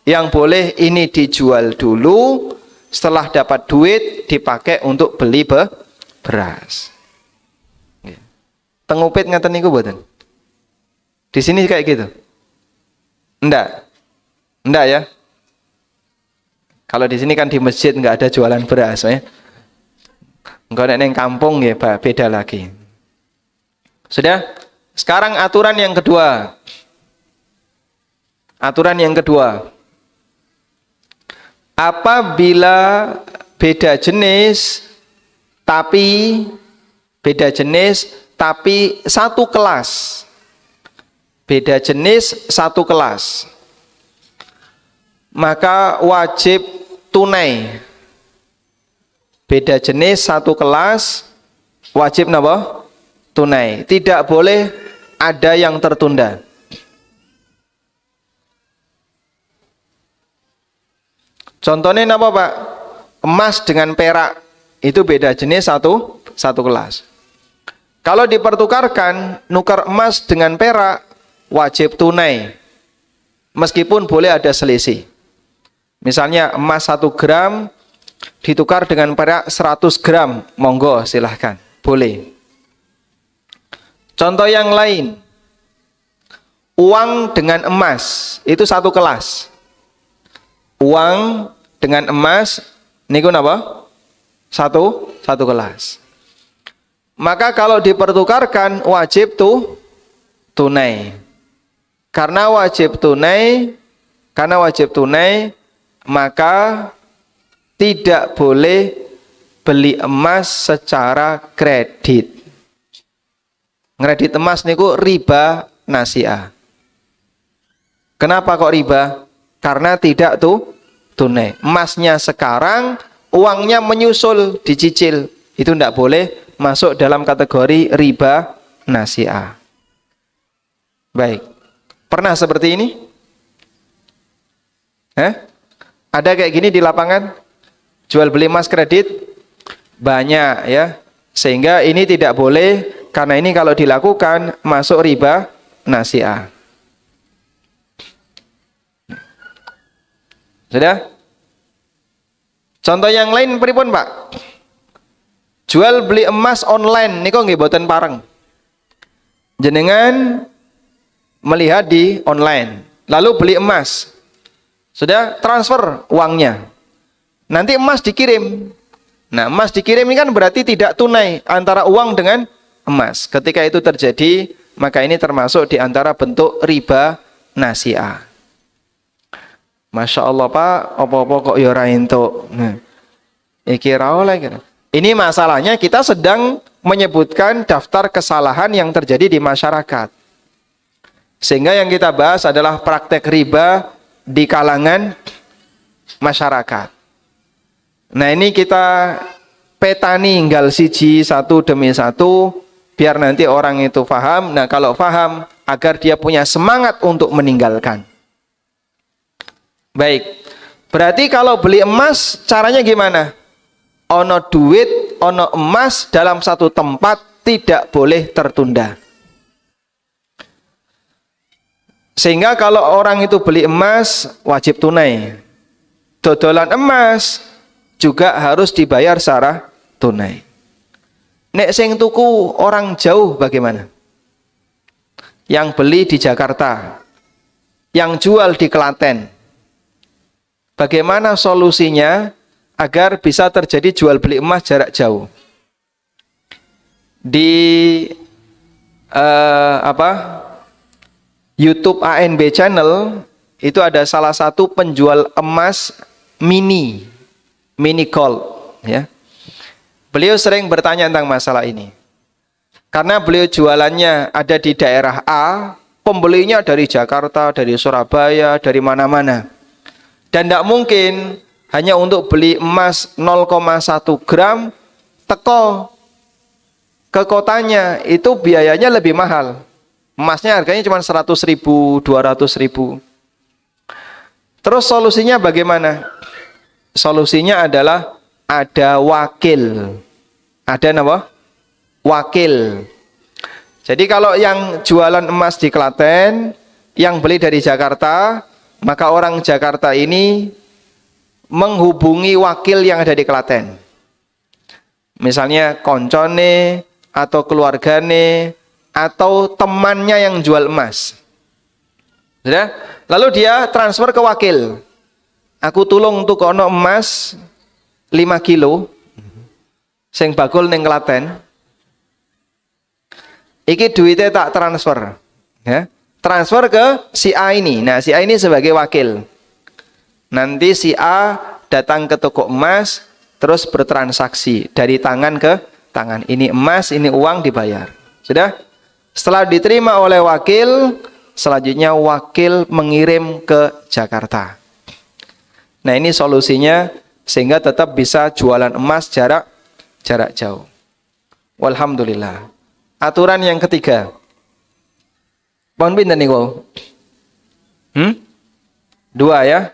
Yang boleh ini dijual dulu, setelah dapat duit dipakai untuk beli beras. Tengupit ngaten niku mboten? Di sini kayak gitu? Enggak ya. Kalau di sini kan di masjid nggak ada jualan beras ya. Enggak nek neng kampung ya beda lagi. Sudah? Sekarang aturan yang kedua. Aturan yang kedua. Apabila beda jenis tapi satu kelas. Beda jenis satu kelas. Maka wajib tunai. Beda jenis satu kelas wajib napa? Tunai. Tidak boleh ada yang tertunda. Contohnya napa Pak? Emas dengan perak itu beda jenis satu kelas. Kalau dipertukarkan nukar emas dengan perak wajib tunai. Meskipun boleh ada selisih. Misalnya emas 1 gram ditukar dengan perak 100 gram, monggo silahkan, boleh. Contoh yang lain, uang dengan emas itu satu kelas. Uang dengan emas niku napa? Satu kelas. Maka kalau dipertukarkan wajib tunai. Karena wajib tunai, maka tidak boleh beli emas secara kredit. Kredit emas niku riba nasi'ah. Kenapa kok riba? Karena tidak tunai. Emasnya sekarang, uangnya menyusul, dicicil. Itu tidak boleh masuk dalam kategori riba nasi'ah. Baik. Pernah seperti ini? Ada kayak gini di lapangan? Jual beli emas kredit? Banyak ya. Sehingga ini tidak boleh, karena ini kalau dilakukan masuk riba nasi'ah. Sudah? Contoh yang lain pripun Pak? Jual beli emas online niku nggih boten pareng. Jenengan melihat di online, lalu beli emas. Sudah transfer uangnya. Nanti emas dikirim. Nah, emas dikirim ini kan berarti tidak tunai antara uang dengan emas. Ketika itu terjadi, maka ini termasuk di antara bentuk riba nasi'ah. Masya Allah Pak, apa-apa kok ya ora entuk. Iki ra oleh. Ini masalahnya kita sedang menyebutkan daftar kesalahan yang terjadi di masyarakat. Sehingga yang kita bahas adalah praktek riba di kalangan masyarakat. Nah ini kita petani inggal siji satu demi satu, biar nanti orang itu paham. Nah kalau paham, agar dia punya semangat untuk meninggalkan. Baik, berarti kalau beli emas caranya gimana? Ono duit, ono emas dalam satu tempat tidak boleh tertunda. Sehingga kalau orang itu beli emas wajib tunai. Dodolan emas juga harus dibayar secara tunai. Nek sing tuku orang jauh bagaimana? Yang beli di Jakarta, yang jual di Klaten. Bagaimana solusinya agar bisa terjadi jual beli emas jarak jauh? Di YouTube ANB Channel itu ada salah satu penjual emas mini gold ya. Beliau sering bertanya tentang masalah ini. Karena beliau jualannya ada di daerah A, pembelinya dari Jakarta, dari Surabaya, dari mana-mana. Dan tidak mungkin hanya untuk beli emas 0,1 gram teko ke kotanya, itu biayanya lebih mahal. Emasnya harganya cuma 100.000, 200.000. Terus solusinya bagaimana? Solusinya adalah ada wakil. Ada apa? Wakil. Jadi kalau yang jualan emas di Klaten, yang beli dari Jakarta, maka orang Jakarta ini menghubungi wakil yang ada di Klaten. Misalnya koncone, atau keluargane, atau temannya yang jual emas. Sudah? Lalu dia transfer ke wakil. Aku tulung untuk ono emas 5 kilo, sing bakul ning Klaten. Iki duitnya tak transfer, ya. Transfer ke si A ini. Nah, si A ini sebagai wakil. Nanti si A datang ke toko emas, terus bertransaksi dari tangan ke tangan. Ini emas, ini uang dibayar. Sudah? Setelah diterima oleh wakil, selanjutnya wakil mengirim ke Jakarta. Nah, ini solusinya sehingga tetap bisa jualan emas jarak jauh. Walhamdulillah. Aturan yang ketiga. Pohon pinten niku? 2 ya?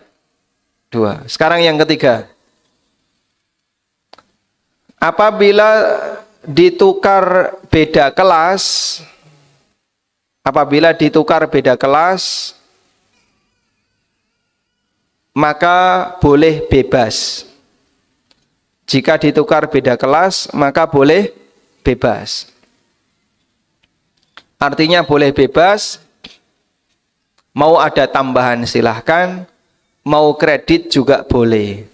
2. Sekarang yang ketiga. Apabila ditukar beda kelas, maka boleh bebas. Jika ditukar beda kelas, maka boleh bebas. Artinya boleh bebas, mau ada tambahan silahkan, mau kredit juga boleh.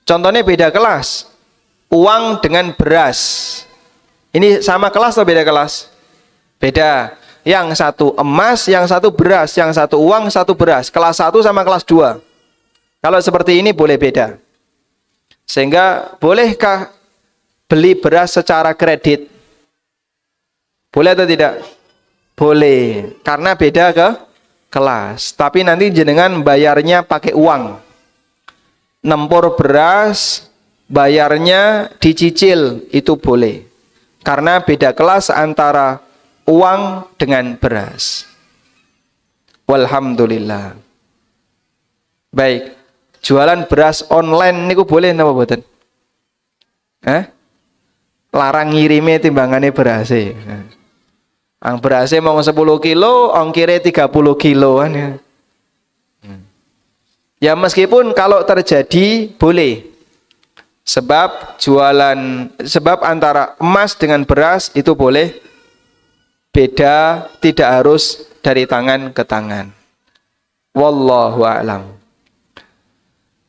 Contohnya beda kelas, uang dengan beras. Ini sama kelas atau beda kelas? Beda. Yang satu emas, yang satu beras, yang satu uang, satu beras. Kelas 1 sama kelas 2. Kalau seperti ini boleh beda. Sehingga bolehkah beli beras secara kredit? Boleh atau tidak? Boleh, karena beda ke kelas. Tapi nanti jenengan bayarnya pakai uang. Nempur beras, bayarnya dicicil, itu boleh. Karena beda kelas antara uang dengan beras. Walhamdulillah. Baik, jualan beras online niku boleh napa mboten? Larang ngirime timbangane beras. Ang berasnya mau 10 kilo, ongkirnya 30 kilo kan ya. Ya meskipun kalau terjadi boleh. Sebab antara emas dengan beras itu boleh beda, tidak harus dari tangan ke tangan. Wallahu a'lam.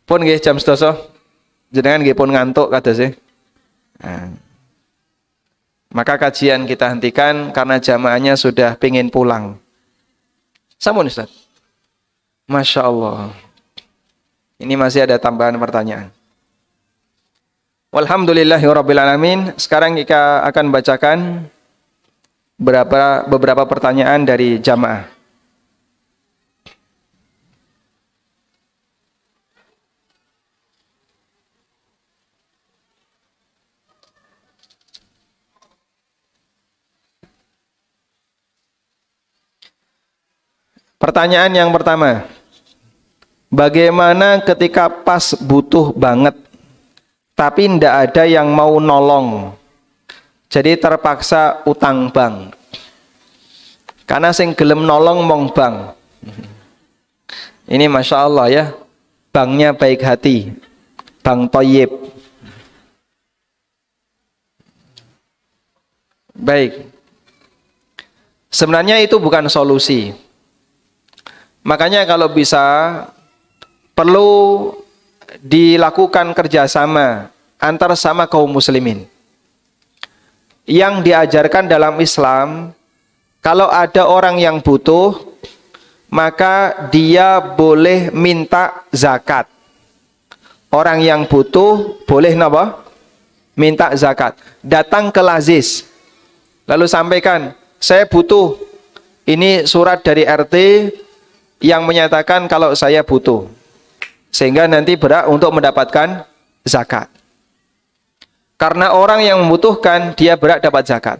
Pun nggih jam 12. Jenengan nggih pun ngantuk kados e. Maka kajian kita hentikan karena jamaahnya sudah pingin pulang. Sampun Ustaz. Masya Allah. Ini masih ada tambahan pertanyaan. Walhamdulillahirrabbilalamin. Sekarang kita akan bacakan beberapa pertanyaan dari jamaah. Pertanyaan yang pertama, bagaimana ketika pas butuh banget, tapi tidak ada yang mau nolong, jadi terpaksa utang bank, karena sing gelem nolong mong bank. Ini Masya Allah ya, banknya baik hati, Bank Thayyib. Baik, sebenarnya itu bukan solusi. Makanya kalau bisa perlu dilakukan kerjasama antar sama kaum muslimin. Yang diajarkan dalam Islam, kalau ada orang yang butuh, maka dia boleh minta zakat. Orang yang butuh boleh apa? Minta zakat. Datang ke Lazis, lalu sampaikan, saya butuh, ini surat dari RT yang menyatakan kalau saya butuh, sehingga nanti berhak untuk mendapatkan zakat. Karena orang yang membutuhkan, dia berhak dapat zakat.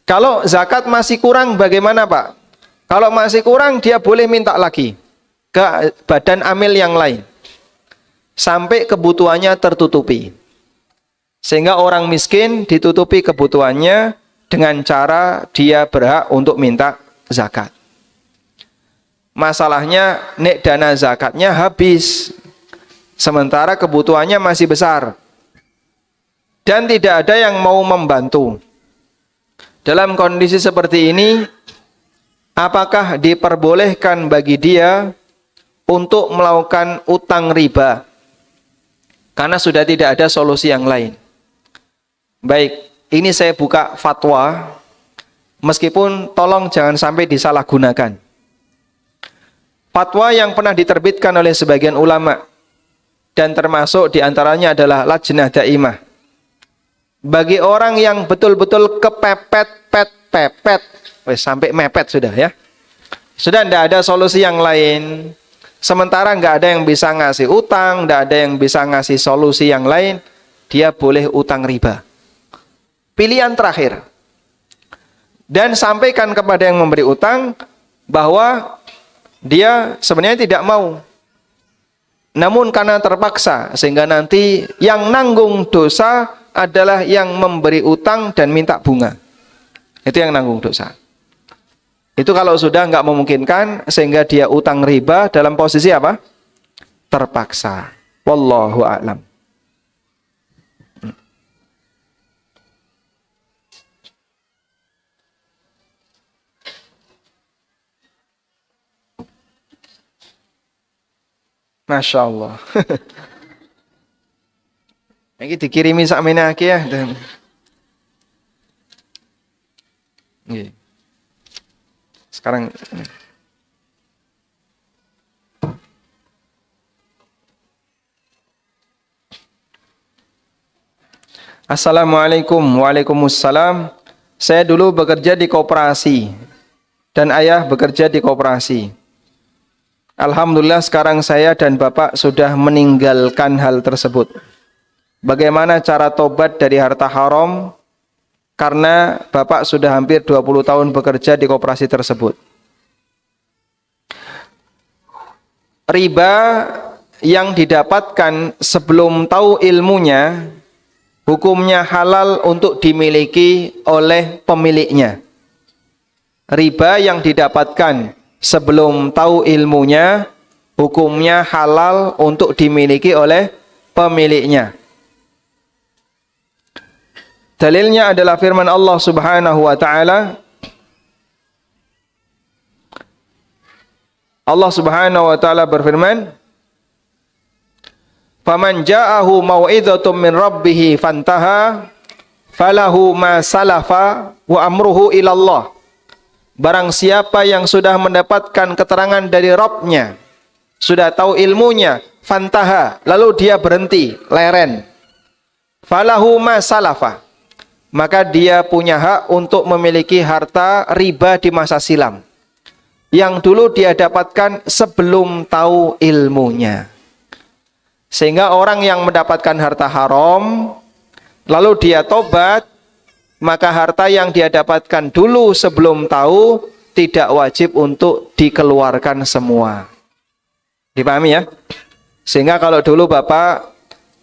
Kalau zakat masih kurang bagaimana Pak? Kalau masih kurang, dia boleh minta lagi ke badan amil yang lain sampai kebutuhannya tertutupi. Sehingga orang miskin ditutupi kebutuhannya dengan cara dia berhak untuk minta zakat. Masalahnya nek dana zakatnya habis, sementara kebutuhannya masih besar. Dan tidak ada yang mau membantu. Dalam kondisi seperti ini, apakah diperbolehkan bagi dia untuk melakukan utang riba? Karena sudah tidak ada solusi yang lain. Baik, ini saya buka fatwa, meskipun tolong jangan sampai disalahgunakan. Fatwa yang pernah diterbitkan oleh sebagian ulama, dan termasuk diantaranya adalah Lajnah Daimah. Bagi orang yang betul-betul kepepet, sampai mepet sudah ya. Sudah tidak ada solusi yang lain. Sementara nggak ada yang bisa ngasih utang, nggak ada yang bisa ngasih solusi yang lain, dia boleh utang riba. Pilihan terakhir. Dan sampaikan kepada yang memberi utang bahwa dia sebenarnya tidak mau. Namun karena terpaksa, sehingga nanti yang nanggung dosa adalah yang memberi utang dan minta bunga. Itu yang nanggung dosa. Itu kalau sudah nggak memungkinkan, sehingga dia utang riba dalam posisi apa? Terpaksa. Wallahu a'lam. Masya Allah. Ini dikirimi sakmene akeh ya. Nggih. Sekarang Assalamualaikum. Waalaikumsalam. Saya dulu bekerja di koperasi dan ayah bekerja di koperasi. Alhamdulillah sekarang saya dan bapak sudah meninggalkan hal tersebut. Bagaimana cara tobat dari harta haram? Karena bapak sudah hampir 20 tahun bekerja di koperasi tersebut. Riba yang didapatkan sebelum tahu ilmunya, hukumnya halal untuk dimiliki oleh pemiliknya. Riba yang didapatkan sebelum tahu ilmunya, hukumnya halal untuk dimiliki oleh pemiliknya. Dalilnya adalah firman Allah Subhanahu wa taala. Allah Subhanahu wa taala berfirman, "Faman ja'ahu mau'izatun min rabbih fantaha, falahu ma salafa wa amruhu ila Allah." Barang siapa yang sudah mendapatkan keterangan dari Rabb-nya, sudah tahu ilmunya, fantaha, lalu dia berhenti, leren. Falahu ma salafa, maka dia punya hak untuk memiliki harta riba di masa silam yang dulu dia dapatkan sebelum tahu ilmunya. Sehingga orang yang mendapatkan harta haram lalu dia tobat, maka harta yang dia dapatkan dulu sebelum tahu tidak wajib untuk dikeluarkan semua. Dipahami ya? Sehingga kalau dulu Bapak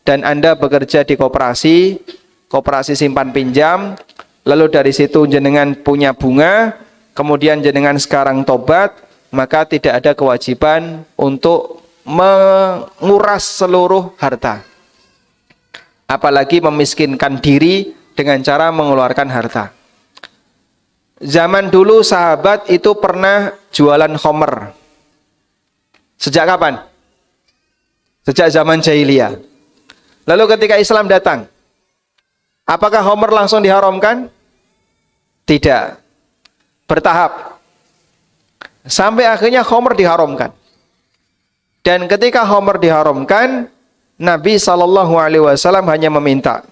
dan Anda bekerja di koperasi simpan pinjam, lalu dari situ jenengan punya bunga, kemudian jenengan sekarang tobat, maka tidak ada kewajiban untuk menguras seluruh harta. Apalagi memiskinkan diri dengan cara mengeluarkan harta. Zaman dulu sahabat itu pernah jualan khomer. Sejak kapan? Sejak zaman jahiliyah. Lalu ketika Islam datang, apakah khomer langsung diharamkan? Tidak. Bertahap. Sampai akhirnya khomer diharamkan. Dan ketika khomer diharamkan, Nabi SAW hanya meminta,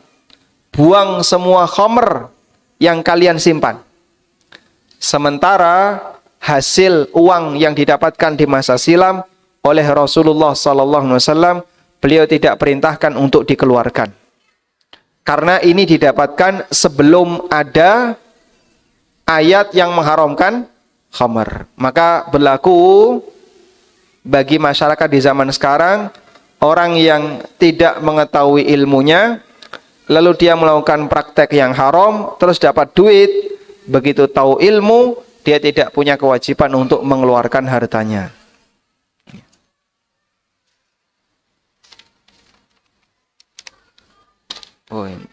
buang semua khomer yang kalian simpan. Sementara hasil uang yang didapatkan di masa silam oleh Rasulullah SAW, beliau tidak perintahkan untuk dikeluarkan. Karena ini didapatkan sebelum ada ayat yang mengharamkan khamar. Maka berlaku bagi masyarakat di zaman sekarang, orang yang tidak mengetahui ilmunya, lalu dia melakukan praktek yang haram, terus dapat duit, begitu tahu ilmu, dia tidak punya kewajiban untuk mengeluarkan hartanya. Oh, ini.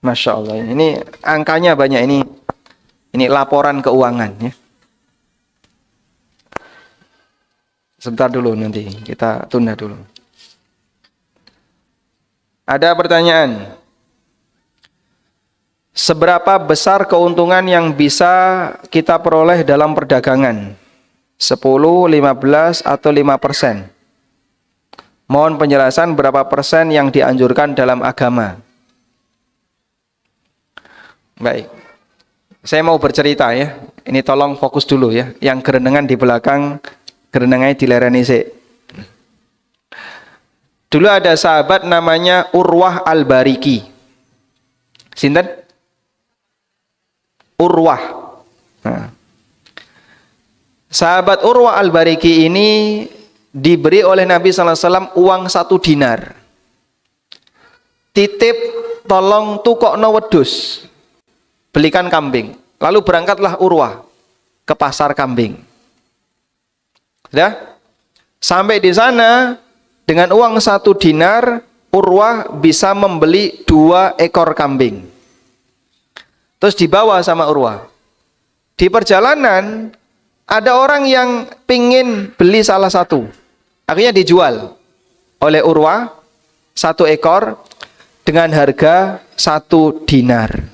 Masya Allah, ini angkanya banyak ini. Ini laporan keuangan ya. Sebentar dulu, nanti kita tunda dulu. Ada pertanyaan. Seberapa besar keuntungan yang bisa kita peroleh dalam perdagangan? 10, 15, atau 5%? Mohon penjelasan berapa persen yang dianjurkan dalam agama. Baik. Saya mau bercerita ya. Ini tolong fokus dulu ya. Yang gerenengan di belakang, gerenengannya dilereni sik. Dulu ada sahabat namanya Urwah Al-Bariki. Sinten? Urwah. Nah. Sahabat Urwah Al-Bariki ini diberi oleh Nabi SAW uang 1 dinar. Titip tolong tukokno wedhus. Belikan kambing. Lalu berangkatlah Urwah ke pasar kambing. Sudah? Sampai di sana dengan uang 1 dinar, Urwah bisa membeli 2 ekor kambing. Terus dibawa sama Urwah. Di perjalanan ada orang yang pingin beli salah satu. Akhirnya dijual oleh Urwah 1 ekor dengan harga 1 dinar.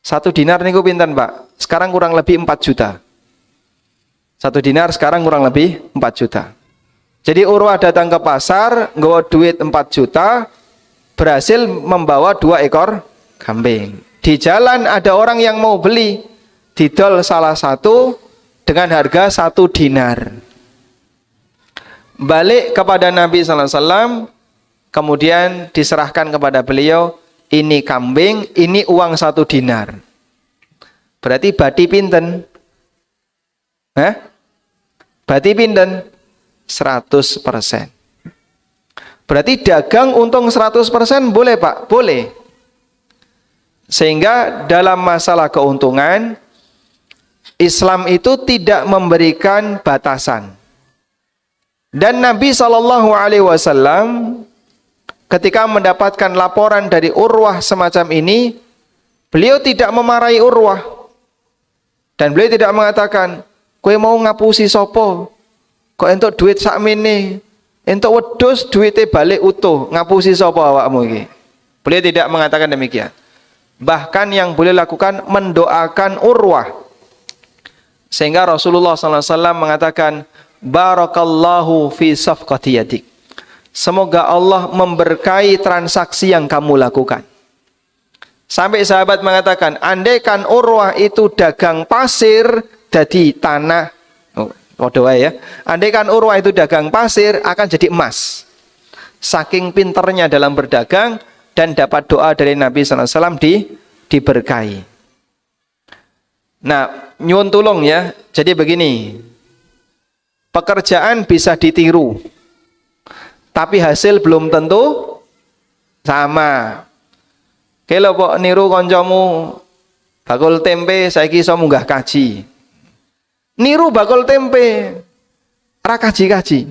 1 dinar niku pinten, Pak? Sekarang kurang lebih 4 juta. 1 dinar sekarang kurang lebih 4 juta. Jadi Urwah datang ke pasar, nggawa duit 4 juta, berhasil membawa 2 ekor kambing. Di jalan ada orang yang mau beli, didol salah satu dengan harga 1 dinar. Balik kepada Nabi SAW, kemudian diserahkan kepada beliau, ini kambing, ini uang 1 dinar. Berarti bati pinten? Bati pinten? 100%. Berarti dagang untung 100% boleh, Pak? Boleh. Sehingga dalam masalah keuntungan, Islam itu tidak memberikan batasan. Dan Nabi SAW ketika mendapatkan laporan dari Urwah semacam ini, beliau tidak memarahi Urwah. Dan beliau tidak mengatakan, kowe mau ngapusi sopo? Kok entuk duit sakmene? Entuk wedhus duitnya balik utuh, ngapusi sopo awakmu iki? Beliau tidak mengatakan demikian. Bahkan yang boleh lakukan mendoakan Urwah. Sehingga Rasulullah SAW mengatakan, barakallahu fi safqati yadik. Semoga Allah memberkahi transaksi yang kamu lakukan. Sampai sahabat mengatakan, andaikan Urwah itu dagang pasir jadi tanah. Ya. Andaikan Urwah itu dagang pasir akan jadi emas. Saking pinternya dalam berdagang dan dapat doa dari Nabi SAW diberkahi. Nah, nyuwun tulung ya. Jadi begini, pekerjaan bisa ditiru, tapi hasil belum tentu sama. Kalau kok niru koncomu bakul tempe saiki iso munggah kaji. Niru bakul tempe ra kaji-kaji.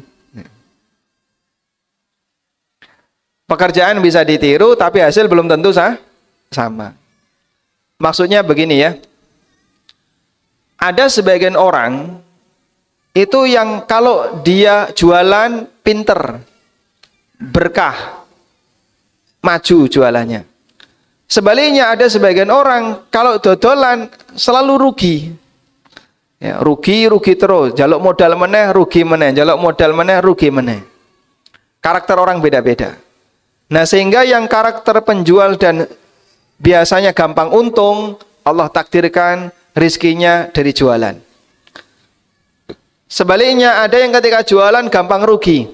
Pekerjaan bisa ditiru tapi hasil belum tentu sama. Maksudnya begini ya. Ada sebagian orang itu yang kalau dia jualan pinter, berkah, maju jualannya. Sebaliknya ada sebagian orang kalau dodolan selalu rugi. Ya, rugi terus, jaluk modal meneh, rugi meneh, jaluk modal meneh, rugi meneh. Karakter orang beda-beda. Nah, sehingga yang karakter penjual dan biasanya gampang untung, Allah takdirkan rizkinya dari jualan. Sebaliknya ada yang ketika jualan gampang rugi.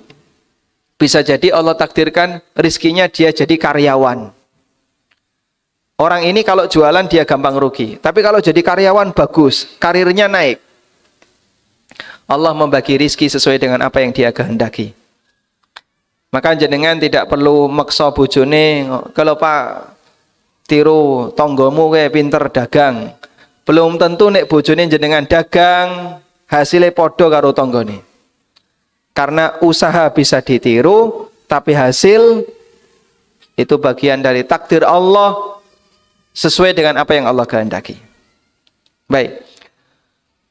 Bisa jadi Allah takdirkan rizkinya dia jadi karyawan. Orang ini kalau jualan dia gampang rugi. Tapi kalau jadi karyawan bagus, karirnya naik. Allah membagi rizki sesuai dengan apa yang dia kehendaki. Maka jenengan tidak perlu maksa bojone, kalau Pak tiru tonggomu kayak pinter dagang. Belum tentu nek bojone jenengan dagang hasilnya podo karo tonggone. Karena usaha bisa ditiru, tapi hasil itu bagian dari takdir Allah sesuai dengan apa yang Allah kehendaki. Baik.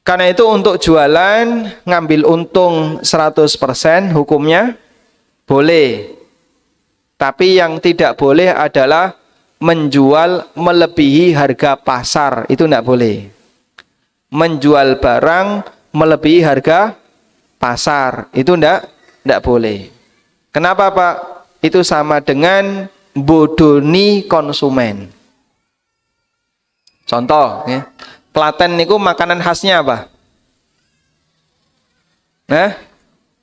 Karena itu untuk jualan ngambil untung 100% hukumnya boleh. Tapi yang tidak boleh adalah menjual melebihi harga pasar. Itu tidak boleh. Menjual barang melebihi harga pasar. Itu tidak boleh. Kenapa Pak? Itu sama dengan bodoni konsumen. Contoh, ya. Klaten niku makanan khasnya apa?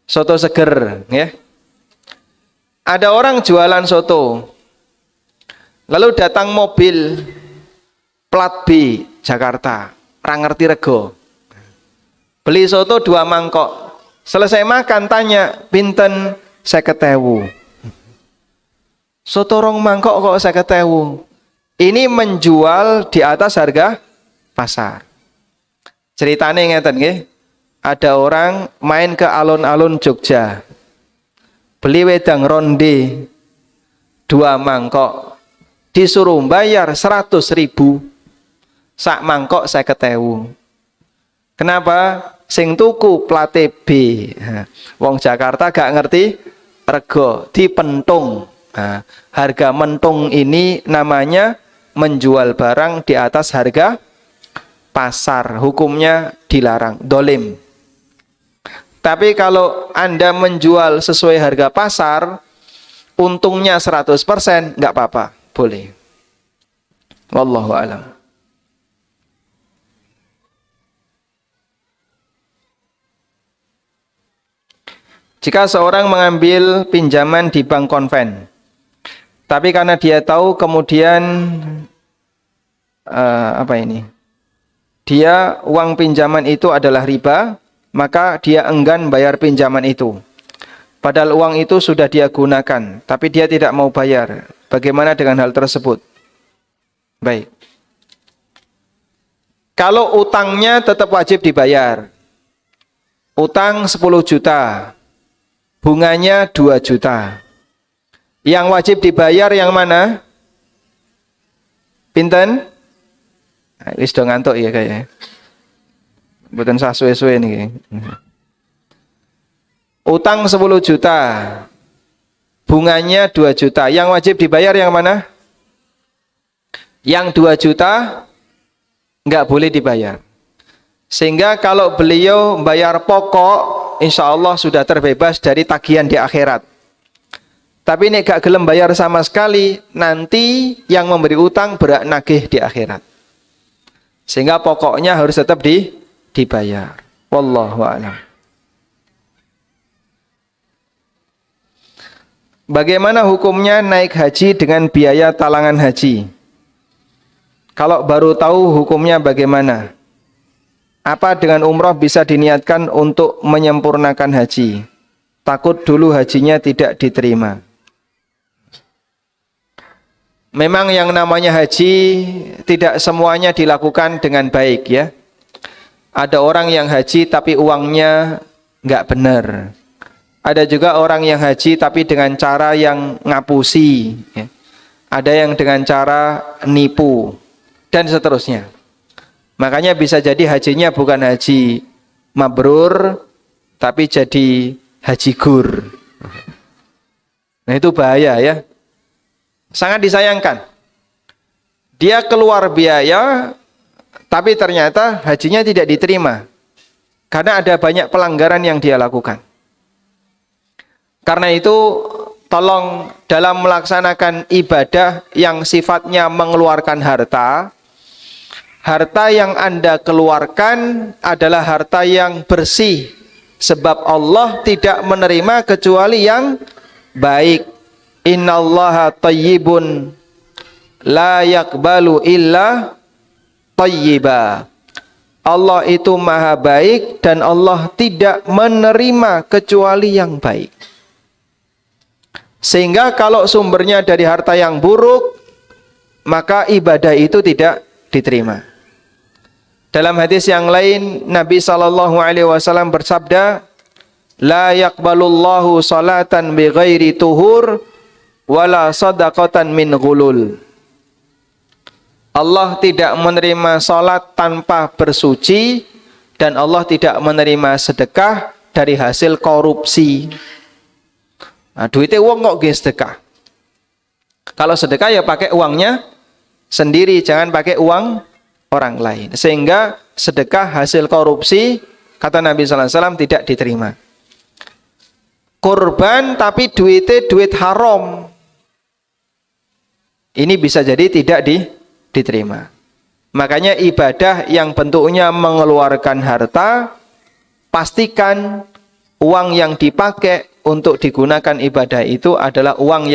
Soto seger, ya. Ada orang jualan soto, lalu datang mobil plat B Jakarta, orang ngerti rego. Beli soto 2 mangkok, selesai makan tanya, pinten 50.000. Soto 2 mangkok kok 50.000. Ini menjual di atas harga pasar. Ceritanya ngeten nggih. Ada orang main ke alun-alun Jogja. Beli wedang ronde 2 mangkok. Disuruh bayar 100.000. Sak mangkok 50.000. Kenapa? Sing tuku plate B. Wong Jakarta gak ngerti rego, dipentung. Harga mentung ini namanya menjual barang di atas harga pasar, hukumnya dilarang, dolim. Tapi kalau Anda menjual sesuai harga pasar, untungnya 100%, nggak apa-apa, boleh. Wallahu a'lam. Jika seorang mengambil pinjaman di bank konven, tapi karena dia tahu kemudian dia uang pinjaman itu adalah riba, maka dia enggan bayar pinjaman itu. Padahal uang itu sudah dia gunakan, tapi dia tidak mau bayar. Bagaimana dengan hal tersebut? Baik. Kalau utangnya tetap wajib dibayar. Utang 10 juta. Bunganya 2 juta. Yang wajib dibayar yang mana? Pinten? Wis do ngantuk ya kayaknya. Mboten sah suwe-suwe niki. Utang 10 juta. Bunganya 2 juta. Yang wajib dibayar yang mana? Yang 2 juta enggak boleh dibayar. Sehingga kalau beliau bayar pokok, insya Allah sudah terbebas dari tagihan di akhirat. Tapi ini gak gelem bayar sama sekali, nanti yang memberi utang berak nagih di akhirat. Sehingga pokoknya harus tetap dibayar. Wallahu a'lam. Bagaimana hukumnya naik haji dengan biaya talangan haji? Kalau baru tahu hukumnya bagaimana? Apa dengan umroh bisa diniatkan untuk menyempurnakan haji? Takut dulu hajinya tidak diterima. Memang yang namanya haji tidak semuanya dilakukan dengan baik ya. Ada orang yang haji tapi uangnya nggak benar. Ada juga orang yang haji tapi dengan cara yang ngapusi ya. Ada yang dengan cara nipu dan seterusnya. Makanya bisa jadi hajinya bukan haji mabrur tapi jadi haji gur. Nah itu bahaya ya. Sangat disayangkan. Dia keluar biaya tapi ternyata hajinya tidak diterima. Karena ada banyak pelanggaran yang dia lakukan. Karena itu tolong dalam melaksanakan ibadah yang sifatnya mengeluarkan harta, harta yang Anda keluarkan adalah harta yang bersih. Sebab Allah tidak menerima kecuali yang baik. Innallaha tayyibun la yaqbalu illa tayyiba. Allah itu maha baik dan Allah tidak menerima kecuali yang baik. Sehingga kalau sumbernya dari harta yang buruk, maka ibadah itu tidak diterima. Dalam hadis yang lain, Nabi SAW bersabda, la yaqbalullahu salatan bighairi tuhur wala sadaqatan min ghulul. Allah tidak menerima salat tanpa bersuci, dan Allah tidak menerima sedekah dari hasil korupsi. Nah, duitnya uang kok gak sedekah? Kalau sedekah ya pakai uangnya sendiri, jangan pakai uang orang lain. Sehingga sedekah hasil korupsi, kata Nabi SAW, tidak diterima. Kurban tapi duitnya duit haram, ini bisa jadi tidak diterima. Makanya ibadah yang bentuknya mengeluarkan harta, pastikan uang yang dipakai untuk digunakan ibadah itu adalah uang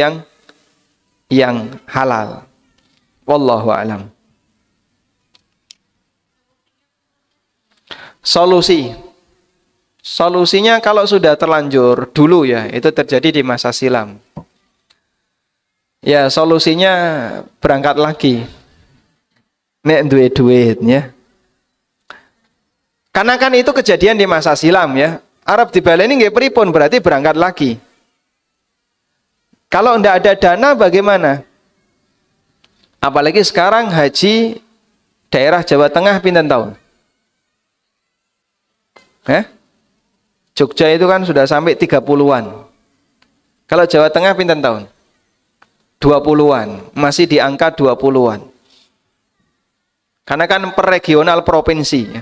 yang halal. Wallahu a'lam. Solusinya kalau sudah terlanjur dulu ya, itu terjadi di masa silam. Ya, solusinya berangkat lagi. Nek duwe duitnya. Karena kan itu kejadian di masa silam ya. Arab dibaleni nggih pripun, berarti berangkat lagi. Kalau ndak ada dana bagaimana? Apalagi sekarang haji daerah Jawa Tengah pinten tahun? Jogja itu kan sudah sampai 30-an. Kalau Jawa Tengah pinten tahun? 20-an, masih di angka 20-an. Karena kan per regional provinsi.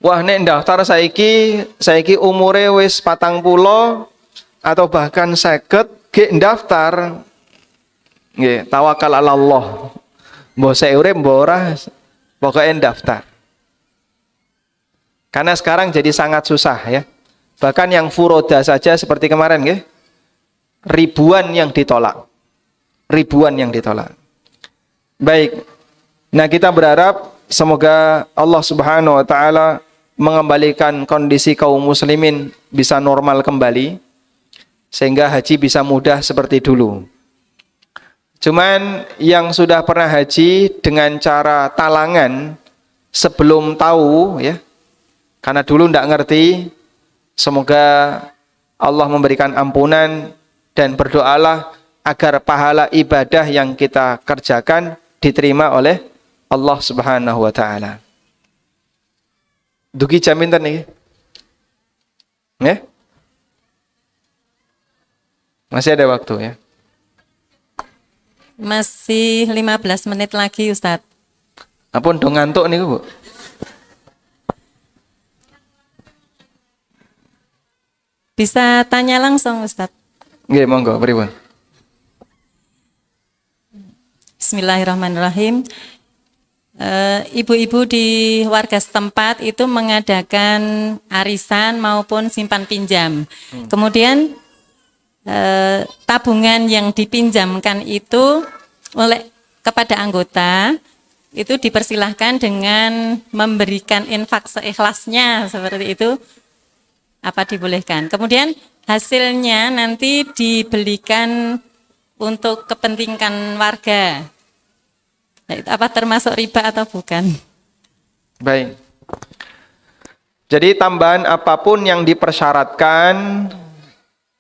Wah, nek daftar saiki umure wis 40 atau bahkan 50 ge daftar. Nggih, tawakal ala Allah. Mbok sik urip mbok ora, pokoke daftar. Karena sekarang jadi sangat susah ya. Bahkan yang furoda saja seperti kemarin nggih, ribuan yang ditolak. Baik. Nah, kita berharap semoga Allah Subhanahu wa taala mengembalikan kondisi kaum muslimin bisa normal kembali sehingga haji bisa mudah seperti dulu. Cuman yang sudah pernah haji dengan cara talangan sebelum tahu ya, karena dulu tidak ngerti, semoga Allah memberikan ampunan dan berdoalah agar pahala ibadah yang kita kerjakan diterima oleh Allah Subhanahu wa taala. Dugi jam pinten niki? Nggih? Masih ada waktu ya. Masih 15 menit lagi, Ustadz. Ampun dong ngantuk niku, Bu. Bisa tanya langsung, Ustadz. Nggih, monggo, pripun? Bismillahirrahmanirrahim. Ibu-ibu di warga setempat itu mengadakan arisan maupun simpan pinjam. Kemudian tabungan yang dipinjamkan itu oleh kepada anggota itu dipersilahkan dengan memberikan infak seikhlasnya seperti itu, apa dibolehkan. Kemudian hasilnya nanti dibelikan untuk kepentingan warga. Apa termasuk riba atau bukan? Baik. Jadi tambahan apapun yang dipersyaratkan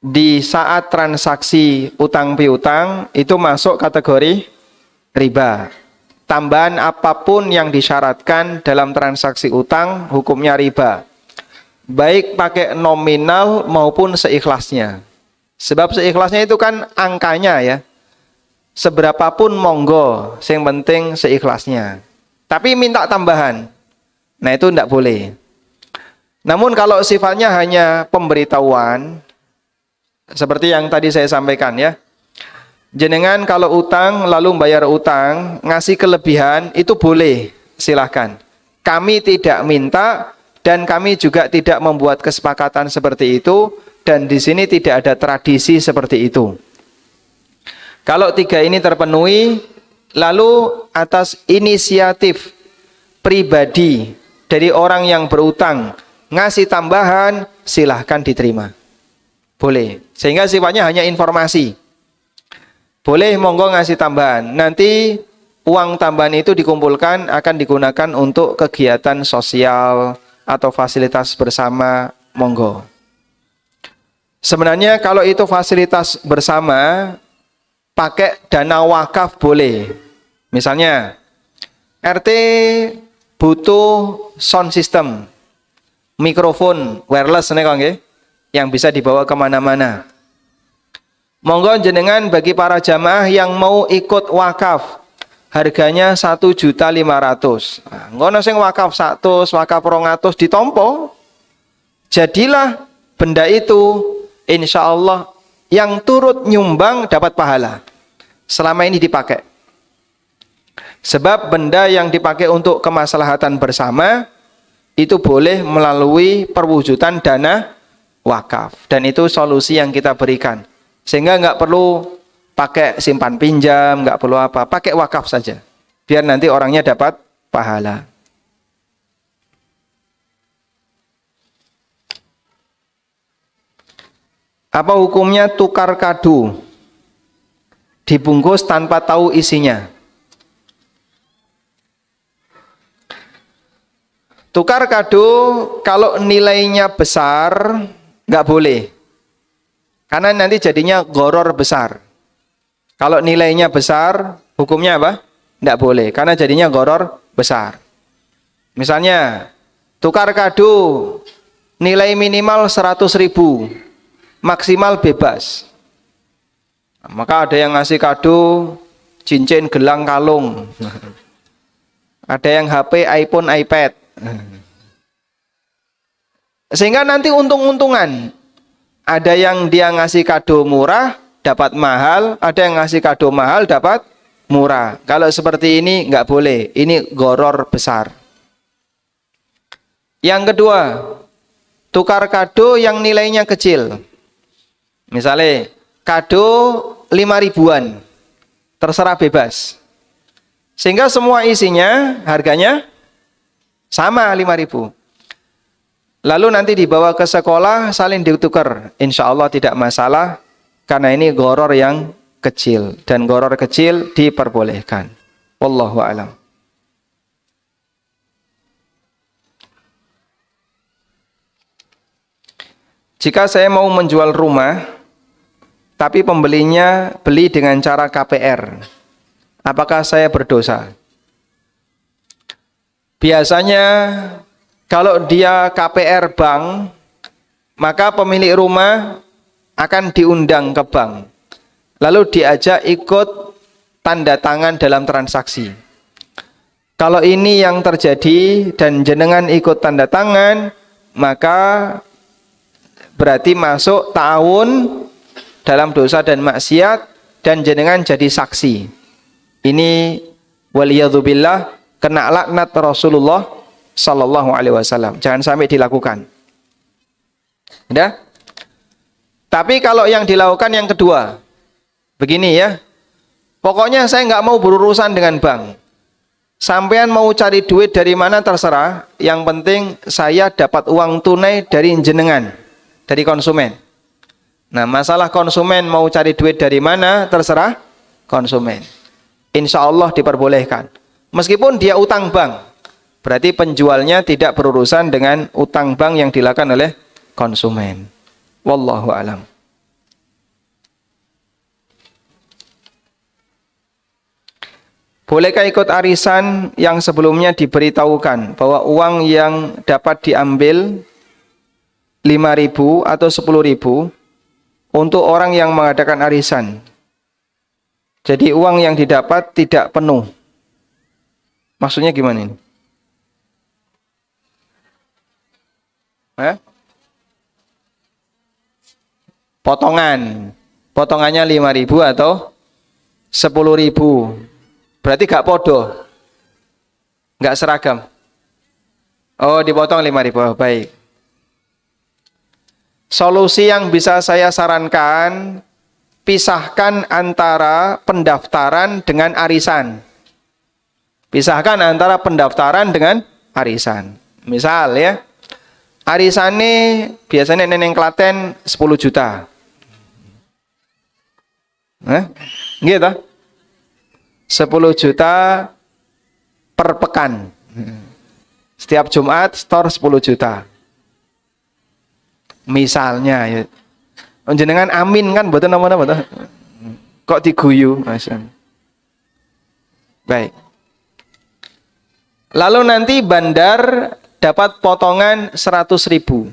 di saat transaksi utang piutang itu masuk kategori riba. Tambahan apapun yang disyaratkan dalam transaksi utang hukumnya riba. Baik pakai nominal maupun seikhlasnya. Sebab seikhlasnya itu kan angkanya ya. Seberapapun monggo, yang penting seikhlasnya. Tapi minta tambahan, nah itu tidak boleh. Namun kalau sifatnya hanya pemberitahuan, seperti yang tadi saya sampaikan ya, jenengan kalau utang lalu bayar utang, ngasih kelebihan itu boleh, silahkan. Kami tidak minta dan kami juga tidak membuat kesepakatan seperti itu, dan di sini tidak ada tradisi seperti itu. Kalau tiga ini terpenuhi, lalu atas inisiatif pribadi dari orang yang berutang ngasih tambahan, silahkan diterima. boleh. Sehingga sifatnya hanya informasi. Boleh monggo ngasih tambahan. Nanti uang tambahan itu dikumpulkan akan digunakan untuk kegiatan sosial atau fasilitas bersama, monggo. Sebenarnya kalau itu fasilitas bersama, pakai dana wakaf boleh. Misalnya, RT butuh sound system, mikrofon wireless yang bisa dibawa kemana-mana. Monggo jenengan bagi para jamaah yang mau ikut wakaf, harganya 1.500.000. Ngono sing wakaf 100, wakaf 200 ditompo. Jadilah benda itu insya Allah yang turut nyumbang dapat pahala selama ini dipakai. Sebab benda yang dipakai untuk kemaslahatan bersama itu boleh melalui perwujudan dana wakaf, dan itu solusi yang kita berikan. Sehingga nggak perlu pakai simpan pinjam, nggak perlu apa, pakai wakaf saja. Biar nanti orangnya dapat pahala. Apa hukumnya tukar kado dibungkus tanpa tahu isinya? Tukar kado kalau nilainya besar nggak boleh, karena nanti jadinya gharar besar. Kalau nilainya besar, hukumnya apa? Nggak boleh, karena jadinya gharar besar. Misalnya, tukar kado nilai minimal 100.000, maksimal bebas. Maka ada yang ngasih kado cincin, gelang, kalung. Ada yang HP, iPhone, iPad. Sehingga nanti untung-untungan. Ada yang dia ngasih kado murah, dapat mahal. Ada yang ngasih kado mahal, dapat murah. Kalau seperti ini nggak boleh. Ini gharar besar. Yang kedua, tukar kado yang nilainya kecil. Misalnya, kado 5.000-an. Terserah bebas. Sehingga semua isinya harganya sama 5.000. Lalu nanti dibawa ke sekolah saling ditukar. Insya Allah tidak masalah, karena ini gharar yang kecil, dan gharar kecil diperbolehkan. Wallahu a'lam. Jika saya mau menjual rumah, tapi pembelinya beli dengan cara KPR, apakah saya berdosa? Biasanya kalau dia KPR bank, maka pemilik rumah akan diundang ke bank. Lalu diajak ikut tanda tangan dalam transaksi. Kalau ini yang terjadi dan jenengan ikut tanda tangan, maka berarti masuk ta'awun dalam dosa dan maksiat, dan jenengan jadi saksi. Ini waliyadzubillah kena laknat Rasulullah Sallallahu Alaihi Wasallam. Jangan sampai dilakukan. Udah? Tapi kalau yang dilakukan yang kedua, begini ya. Pokoknya saya nggak mau berurusan dengan bank. Sampean mau cari duit dari mana terserah. Yang penting saya dapat uang tunai dari jenengan, dari konsumen. Nah, masalah konsumen mau cari duit dari mana terserah konsumen. Insya Allah diperbolehkan. Meskipun dia utang bank. Berarti penjualnya tidak berurusan dengan utang bank yang dilakukan oleh konsumen. Wallahu a'lam. Bolehkah ikut arisan yang sebelumnya diberitahukan bahwa uang yang dapat diambil 5.000 atau 10.000 untuk orang yang mengadakan arisan? Jadi uang yang didapat tidak penuh. Maksudnya gimana ini? Potongannya 5.000 atau 10.000. Berarti gak podo, gak seragam. Oh, dipotong 5.000. Oh, baik. Solusi yang bisa saya sarankan, pisahkan antara pendaftaran dengan arisan. Pisahkan antara pendaftaran dengan arisan. Misal ya, arisannya biasanya neneng Klaten 10 juta. Nggih ta? 10 juta per pekan. Setiap Jumat store 10 juta. Misalnya ya. Jenengan amin kan mboten napa-napa to? Kok diguyu, Mas. Baik. Lalu nanti bandar dapat potongan 100.000.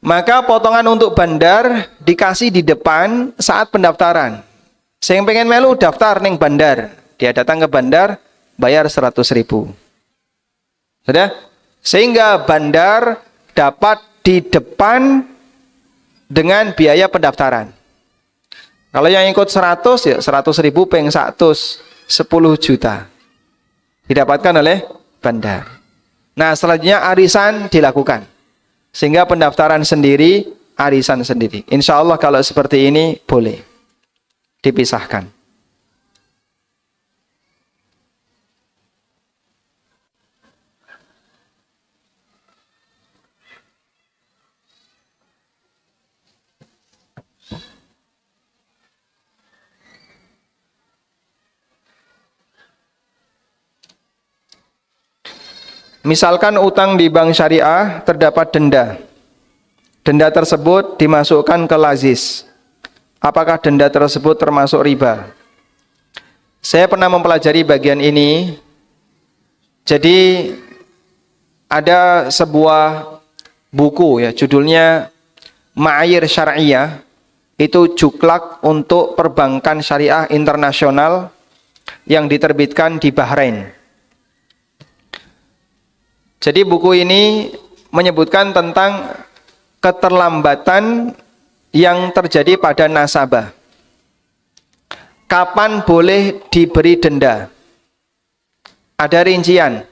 Maka potongan untuk bandar dikasih di depan saat pendaftaran. Saya yang pengen melu daftar ning bandar. Dia datang ke bandar, bayar 100.000. Sudah? Sehingga bandar dapat di depan dengan biaya pendaftaran. Kalau yang ikut 100 ya 100.000 peng 100, 10 juta. Didapatkan oleh bandar. Nah, selanjutnya arisan dilakukan. Sehingga pendaftaran sendiri, arisan sendiri. Insya Allah kalau seperti ini boleh dipisahkan. Misalkan utang di bank syariah terdapat denda. Denda tersebut dimasukkan ke lazis. Apakah denda tersebut termasuk riba? Saya pernah mempelajari bagian ini. Jadi ada sebuah buku ya, judulnya Ma'ayir Syariah. Itu juklak untuk perbankan syariah internasional yang diterbitkan di Bahrain. Jadi buku ini menyebutkan tentang keterlambatan yang terjadi pada nasabah. Kapan boleh diberi denda? Ada rincian.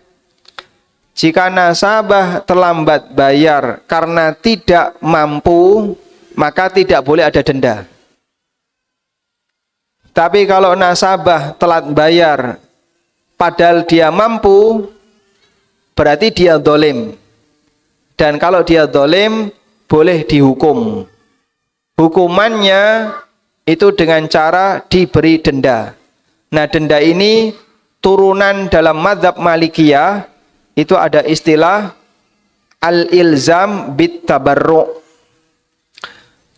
Jika nasabah terlambat bayar karena tidak mampu, maka tidak boleh ada denda. Tapi kalau nasabah telat bayar padahal dia mampu, berarti dia dolim. Dan kalau dia dolim, boleh dihukum. Hukumannya itu dengan cara diberi denda. Nah, denda ini turunan dalam mazhab Malikiyah, itu ada istilah al-ilzam bit tabarru'.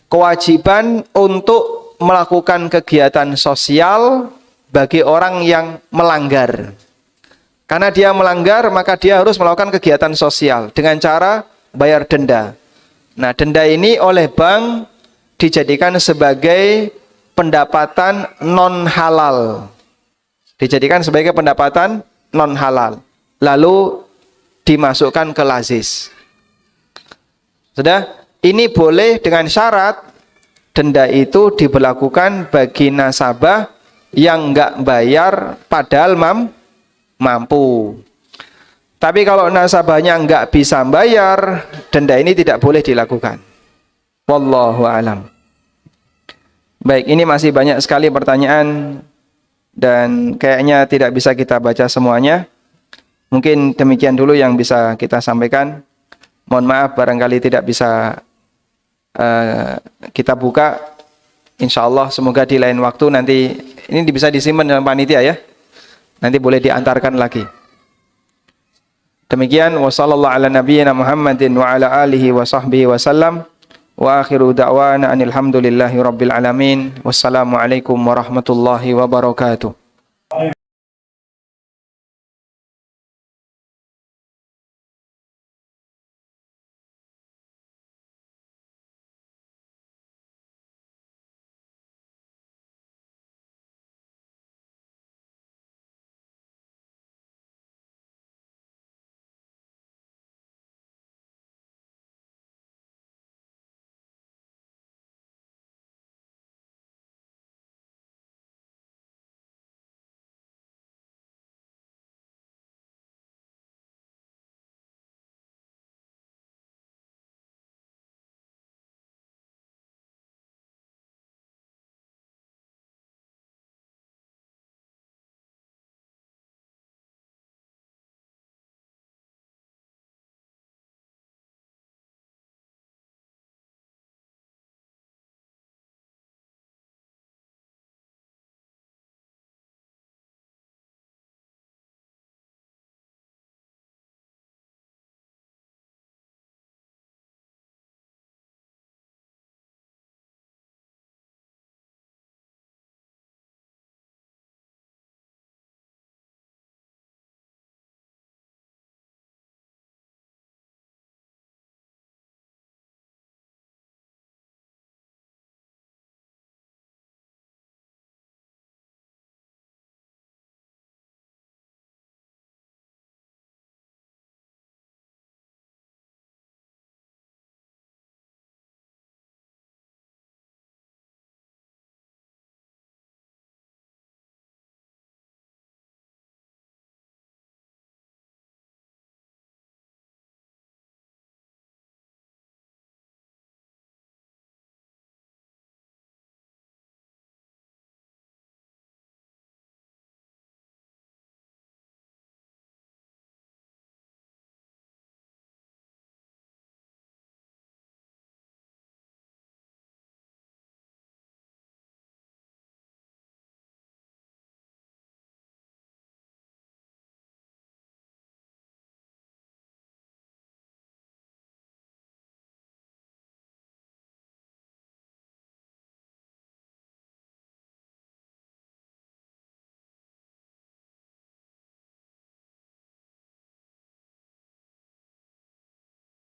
Kewajiban untuk melakukan kegiatan sosial bagi orang yang melanggar. Karena dia melanggar, maka dia harus melakukan kegiatan sosial dengan cara bayar denda. Nah, denda ini oleh bank dijadikan sebagai pendapatan non halal. Dijadikan sebagai pendapatan non halal. Lalu dimasukkan ke lazis. Sudah? Ini boleh dengan syarat denda itu diberlakukan bagi nasabah yang enggak bayar padahal mampu. Tapi kalau nasabahnya enggak bisa bayar, denda ini tidak boleh dilakukan. Wallahu a'lam. Baik, ini masih banyak sekali pertanyaan dan kayaknya tidak bisa kita baca semuanya. Mungkin demikian dulu yang bisa kita sampaikan. Mohon maaf barangkali tidak bisa kita buka. Insya Allah semoga di lain waktu nanti ini bisa disimpan dalam panitia ya. Nanti boleh diantarkan lagi. Demikian wa sallallahu ala nabiyyina Muhammadin wa ala alihi wa sahbihi wa sallam. Wa akhiru da'wana anil hamdulillahi rabbil alamin. Wassalamu alaikum warahmatullahi wabarakatuh.